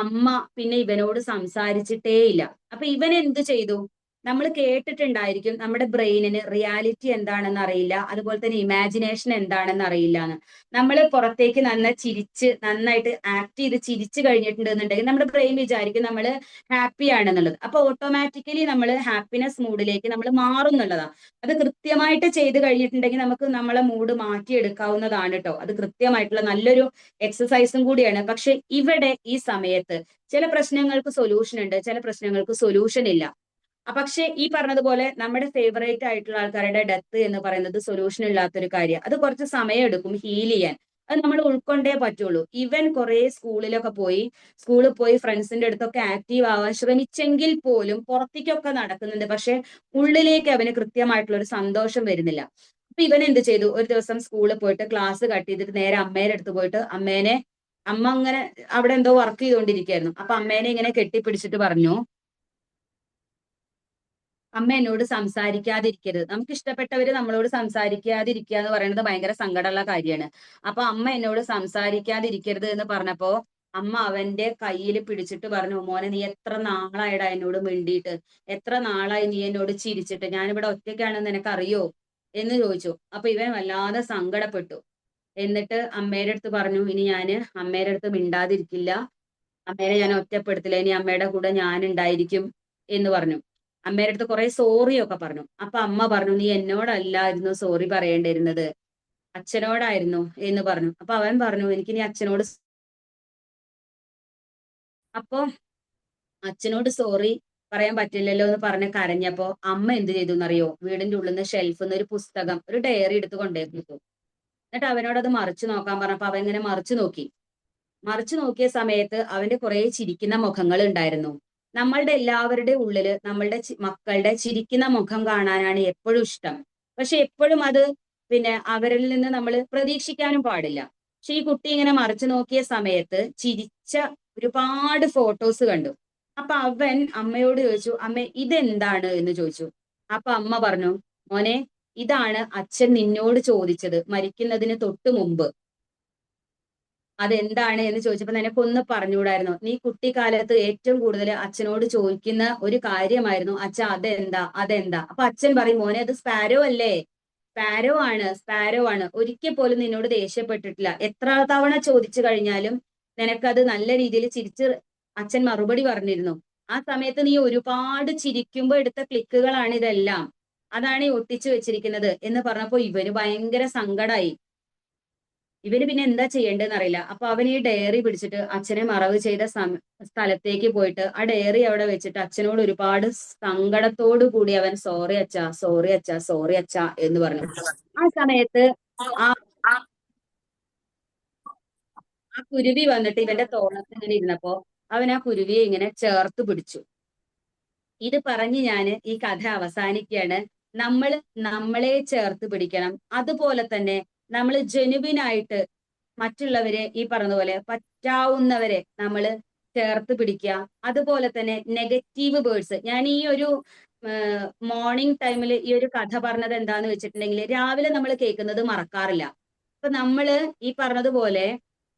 D: അമ്മ പിന്നെ ഇവനോട് സംസാരിച്ചിട്ടേ ഇല്ല. അപ്പൊ ഇവൻ എന്ത് ചെയ്തു, നമ്മൾ കേട്ടിട്ടുണ്ടായിരിക്കും നമ്മുടെ ബ്രെയിനിന് റിയാലിറ്റി എന്താണെന്ന് അറിയില്ല, അതുപോലെ തന്നെ ഇമാജിനേഷൻ എന്താണെന്ന് അറിയില്ല എന്ന്. നമ്മൾ പുറത്തേക്ക് നന്നായിട്ട് ആക്ട് ചെയ്ത് ചിരിച്ചു കഴിഞ്ഞിട്ടുണ്ടെന്നുണ്ടെങ്കിൽ നമ്മുടെ ബ്രെയിൻ വിചാരിക്കും നമ്മൾ ഹാപ്പി ആണെന്നുള്ളത്. അപ്പൊ ഓട്ടോമാറ്റിക്കലി നമ്മൾ ഹാപ്പിനെസ് മൂഡിലേക്ക് നമ്മൾ മാറും എന്നുള്ളതാണ്. അത് കൃത്യമായിട്ട് ചെയ്ത് കഴിഞ്ഞിട്ടുണ്ടെങ്കിൽ നമുക്ക് നമ്മളെ മൂഡ് മാറ്റിയെടുക്കാവുന്നതാണ് കേട്ടോ. അത് കൃത്യമായിട്ടുള്ള നല്ലൊരു എക്സസൈസും കൂടിയാണ്. പക്ഷെ ഇവിടെ ഈ സമയത്ത് ചില പ്രശ്നങ്ങൾക്ക് സൊല്യൂഷൻ ഉണ്ട്, ചില പ്രശ്നങ്ങൾക്ക് സൊല്യൂഷൻ ഇല്ല. പക്ഷെ ഈ പറഞ്ഞതുപോലെ നമ്മുടെ ഫേവറേറ്റ് ആയിട്ടുള്ള ആൾക്കാരുടെ ഡെത്ത് എന്ന് പറയുന്നത് സൊല്യൂഷൻ ഇല്ലാത്തൊരു കാര്യം. അത് കുറച്ച് സമയം എടുക്കും ഹീൽ ചെയ്യാൻ. അത് നമ്മൾ ഉൾക്കൊണ്ടേ പറ്റുള്ളൂ. ഇവൻ കുറെ സ്കൂളിൽ പോയി ഫ്രണ്ട്സിന്റെ അടുത്തൊക്കെ ആക്റ്റീവ് ആവാൻ ശ്രമിച്ചെങ്കിൽ പോലും പുറത്തേക്കൊക്കെ നടക്കുന്നുണ്ട്. പക്ഷെ ഉള്ളിലേക്ക് അവന് കൃത്യമായിട്ടുള്ള ഒരു സന്തോഷം വരുന്നില്ല. അപ്പൊ ഇവൻ എന്ത് ചെയ്തു? ഒരു ദിവസം സ്കൂളിൽ പോയിട്ട് ക്ലാസ് കട്ട് ചെയ്തിട്ട് നേരെ അമ്മേടെ അടുത്ത് പോയിട്ട് അമ്മ അങ്ങനെ അവിടെ എന്തോ വർക്ക് ചെയ്തുകൊണ്ടിരിക്കുകയായിരുന്നു. അപ്പൊ അമ്മേനെ ഇങ്ങനെ കെട്ടിപ്പിടിച്ചിട്ട് പറഞ്ഞു, അമ്മ എന്നോട് സംസാരിക്കാതിരിക്കരുത്. നമുക്ക് ഇഷ്ടപ്പെട്ടവര് നമ്മളോട് സംസാരിക്കാതിരിക്കുക എന്ന് പറയുന്നത് ഭയങ്കര സങ്കടമുള്ള കാര്യമാണ്. അപ്പൊ അമ്മ എന്നോട് സംസാരിക്കാതിരിക്കരുത് എന്ന് പറഞ്ഞപ്പോ അമ്മ അവന്റെ കയ്യിൽ പിടിച്ചിട്ട് പറഞ്ഞു, മോനെ നീ എത്ര നാളായിടാ എന്നോട് മിണ്ടിയിട്ട്, എത്ര നാളായി നീ എന്നോട് ചിരിച്ചിട്ട്, ഞാനിവിടെ ഒറ്റയ്ക്കാണെന്ന് നിനക്കറിയോ എന്ന് ചോദിച്ചു. അപ്പൊ ഇവൻ വല്ലാതെ സങ്കടപ്പെട്ടു. എന്നിട്ട് അമ്മയുടെ അടുത്ത് പറഞ്ഞു, ഇനി ഞാന് അമ്മയുടെ അടുത്ത് മിണ്ടാതിരിക്കില്ല, അമ്മേനെ ഞാൻ ഒറ്റപ്പെടുത്തില്ല, ഇനി അമ്മയുടെ കൂടെ ഞാൻ ഉണ്ടായിരിക്കും എന്ന് പറഞ്ഞു. അമ്മയുടെ അടുത്ത് കുറെ സോറി ഒക്കെ പറഞ്ഞു. അപ്പൊ അമ്മ പറഞ്ഞു, നീ എന്നോടല്ലായിരുന്നു സോറി പറയേണ്ടിയിരുന്നത്, അച്ഛനോടായിരുന്നു എന്ന് പറഞ്ഞു. അപ്പൊ അവൻ പറഞ്ഞു, എനിക്ക് ഇനി അച്ഛനോട് സോറി പറയാൻ പറ്റില്ലല്ലോ എന്ന് പറഞ്ഞ് കരഞ്ഞപ്പോ അമ്മ എന്ത് ചെയ്തു എന്നറിയോ? വീടിന്റെ ഉള്ളിൽ നിന്ന് ഷെൽഫിൽ നിന്ന് ഒരു പുസ്തകം, ഒരു ഡയറി എടുത്ത് കൊണ്ടുപോയി. എന്നിട്ട് അവനോട് അത് മറിച്ചു നോക്കാൻ പറഞ്ഞപ്പോ അവൻ ഇങ്ങനെ മറിച്ചു നോക്കിയ സമയത്ത് അവന്റെ കുറെ ചിരിക്കുന്ന മുഖങ്ങൾ ഉണ്ടായിരുന്നു. നമ്മളുടെ എല്ലാവരുടെ ഉള്ളില് നമ്മളുടെ മക്കളുടെ ചിരിക്കുന്ന മുഖം കാണാനാണ് എപ്പോഴും ഇഷ്ടം. പക്ഷെ എപ്പോഴും അത് അവരിൽ നിന്ന് നമ്മൾ പ്രതീക്ഷിക്കാനും പാടില്ല. പക്ഷെ ഈ കുട്ടി ഇങ്ങനെ മറിച്ചു നോക്കിയ സമയത്ത് ചിരിച്ച ഒരുപാട് ഫോട്ടോസ് കണ്ടു. അപ്പൊ അവൻ അമ്മയോട് ചോദിച്ചു, അമ്മ ഇതെന്താണ് എന്ന് ചോദിച്ചു. അപ്പൊ അമ്മ പറഞ്ഞു, മോനെ ഇതാണ് അച്ഛൻ നിന്നോട് ചോദിച്ചത് മരിക്കുന്നതിന് തൊട്ട് മുമ്പ്. അതെന്താണ് എന്ന് ചോദിച്ചപ്പോ നിനക്കൊന്ന് പറഞ്ഞുകൂടായിരുന്നോ? നീ കുട്ടിക്കാലത്ത് ഏറ്റവും കൂടുതൽ അച്ഛനോട് ചോദിക്കുന്ന ഒരു കാര്യമായിരുന്നു, അച്ഛ അതെന്താ. അപ്പൊ അച്ഛൻ പറയും, മോനെ അത് സ്പാരോ അല്ലേ, സ്പാരോ ആണ്. ഒരിക്കൽ പോലും നിന്നോട് ദേഷ്യപ്പെട്ടിട്ടില്ല. എത്ര തവണ ചോദിച്ചു കഴിഞ്ഞാലും നിനക്കത് നല്ല രീതിയിൽ ചിരിച്ച് അച്ഛൻ മറുപടി പറഞ്ഞിരുന്നു. ആ സമയത്ത് നീ ഒരുപാട് ചിരിക്കുമ്പോ എടുത്ത ക്ലിക്കുകളാണ് ഇതെല്ലാം, അതാണ് ഈ ഒട്ടിച്ചു വെച്ചിരിക്കുന്നത് എന്ന് പറഞ്ഞപ്പോ ഇവന് ഭയങ്കര സങ്കടായി. ഇവന് പിന്നെ എന്താ ചെയ്യേണ്ടതെന്ന് അറിയില്ല. അപ്പൊ അവൻ ഈ ഡയറി പിടിച്ചിട്ട് അച്ഛനെ മറവ് ചെയ്ത സ്ഥലത്തേക്ക് പോയിട്ട് ആ ഡയറി അവിടെ വെച്ചിട്ട് അച്ഛനോട് ഒരുപാട് സങ്കടത്തോടു കൂടി അവൻ സോറി അച്ഛാ എന്ന് പറഞ്ഞു. ആ സമയത്ത് ആ കുരുവി വന്നിട്ട് ഇവന്റെ തോളത്ത് ഇങ്ങനെ ഇരുന്നപ്പോ അവൻ ആ കുരുവിയെ ഇങ്ങനെ ചേർത്ത് പിടിച്ചു. ഇത് പറഞ്ഞ് ഞാൻ ഈ കഥ അവസാനിക്കുകയാണ്. നമ്മൾ നമ്മളെ ചേർത്ത് പിടിക്കണം. അതുപോലെ തന്നെ നമ്മൾ ജെനുവിനായിട്ട് മറ്റുള്ളവരെ ഈ പറഞ്ഞതുപോലെ പറ്റാവുന്നവരെ നമ്മൾ ചേർത്ത് പിടിക്കുക. അതുപോലെ തന്നെ നെഗറ്റീവ് വേർഡ്സ്, ഞാൻ ഈ ഒരു മോർണിംഗ് ടൈമിൽ ഈ ഒരു കഥ പറഞ്ഞത് എന്താന്ന് വെച്ചിട്ടുണ്ടെങ്കിൽ, രാവിലെ നമ്മൾ കേൾക്കുന്നത് മറക്കാറില്ല. അപ്പൊ നമ്മള് ഈ പറഞ്ഞതുപോലെ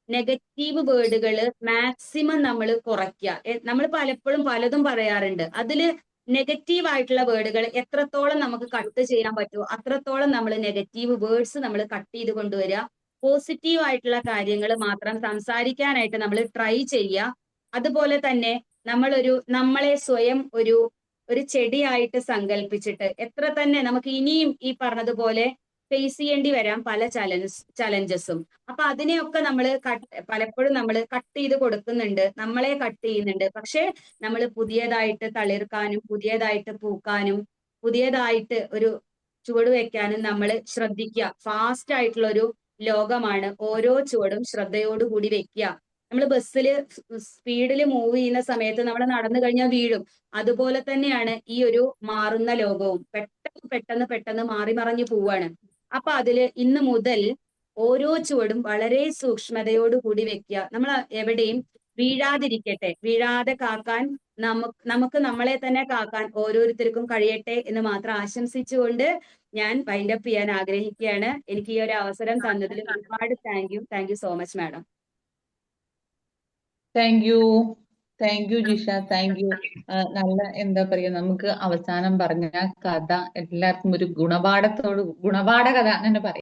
D: നെഗറ്റീവ് വേർഡുകൾ മാക്സിമം നമ്മൾ കുറയ്ക്കുക. നമ്മൾ പലപ്പോഴും പലതും പറയാറുണ്ട്. അതില് നെഗറ്റീവ് ആയിട്ടുള്ള വേർഡുകൾ എത്രത്തോളം നമുക്ക് കട്ട് ചെയ്യാൻ പറ്റുമോ അത്രത്തോളം നമ്മൾ നെഗറ്റീവ് വേർഡ്സ് നമ്മൾ കട്ട് ചെയ്ത് കൊണ്ടുവരിക. പോസിറ്റീവ് ആയിട്ടുള്ള കാര്യങ്ങൾ മാത്രം സംസാരിക്കാനായിട്ട് നമ്മൾ ട്രൈ ചെയ്യുക. അതുപോലെ തന്നെ നമ്മളെ സ്വയം ഒരു ചെടിയായിട്ട് സങ്കല്പിച്ചിട്ട് എത്ര തന്നെ നമുക്ക് ഇനിയും ഈ പറഞ്ഞതുപോലെ ഫേസ് ചെയ്യേണ്ടി വരാം പല ചലഞ്ചസും. അപ്പൊ അതിനെയൊക്കെ നമ്മൾ പലപ്പോഴും നമ്മൾ കട്ട് ചെയ്ത് കൊടുക്കുന്നുണ്ട്, നമ്മളെ കട്ട് ചെയ്യുന്നുണ്ട്. പക്ഷെ നമ്മൾ പുതിയതായിട്ട് തളിർക്കാനും പുതിയതായിട്ട് പൂക്കാനും പുതിയതായിട്ട് ഒരു ചുവട് വെക്കാനും നമ്മൾ ശ്രദ്ധിക്കുക. ഫാസ്റ്റ് ആയിട്ടുള്ള ഒരു ലോകമാണ്. ഓരോ ചുവടും ശ്രദ്ധയോടുകൂടി വെക്കുക. നമ്മൾ ബസ്സിൽ സ്പീഡിൽ മൂവ് ചെയ്യുന്ന സമയത്ത് നമ്മൾ നടന്നു കഴിഞ്ഞാൽ വീഴും. അതുപോലെ തന്നെയാണ് ഈ ഒരു മാറുന്ന ലോകവും. പെട്ടെന്ന് മാറി മറിഞ്ഞു പോവാണ്. അപ്പൊ അതില് ഇന്ന് മുതൽ ഓരോ ചുവടും വളരെ സൂക്ഷ്മതയോടുകൂടി വെക്കുക. നമ്മൾ എവിടെയും വീഴാതെ കാക്കാൻ നമുക്ക് നമ്മളെ തന്നെ കാക്കാൻ ഓരോരുത്തർക്കും കഴിയട്ടെ എന്ന് മാത്രം ആശംസിച്ചുകൊണ്ട് ഞാൻ വൈൻഡപ്പ് ചെയ്യാൻ ആഗ്രഹിക്കുകയാണ്. എനിക്ക് ഈ ഒരു അവസരം തന്നതിൽ ഒരുപാട് thank you so much madam.
C: Thank U Jisha, thank you. നല്ല എന്താ പറയാ, നമുക്ക് അവസാനം പറഞ്ഞ കഥ എല്ലാവർക്കും ഒരു ഗുണപാഠ കഥ എന്ന് തന്നെ പറയാം.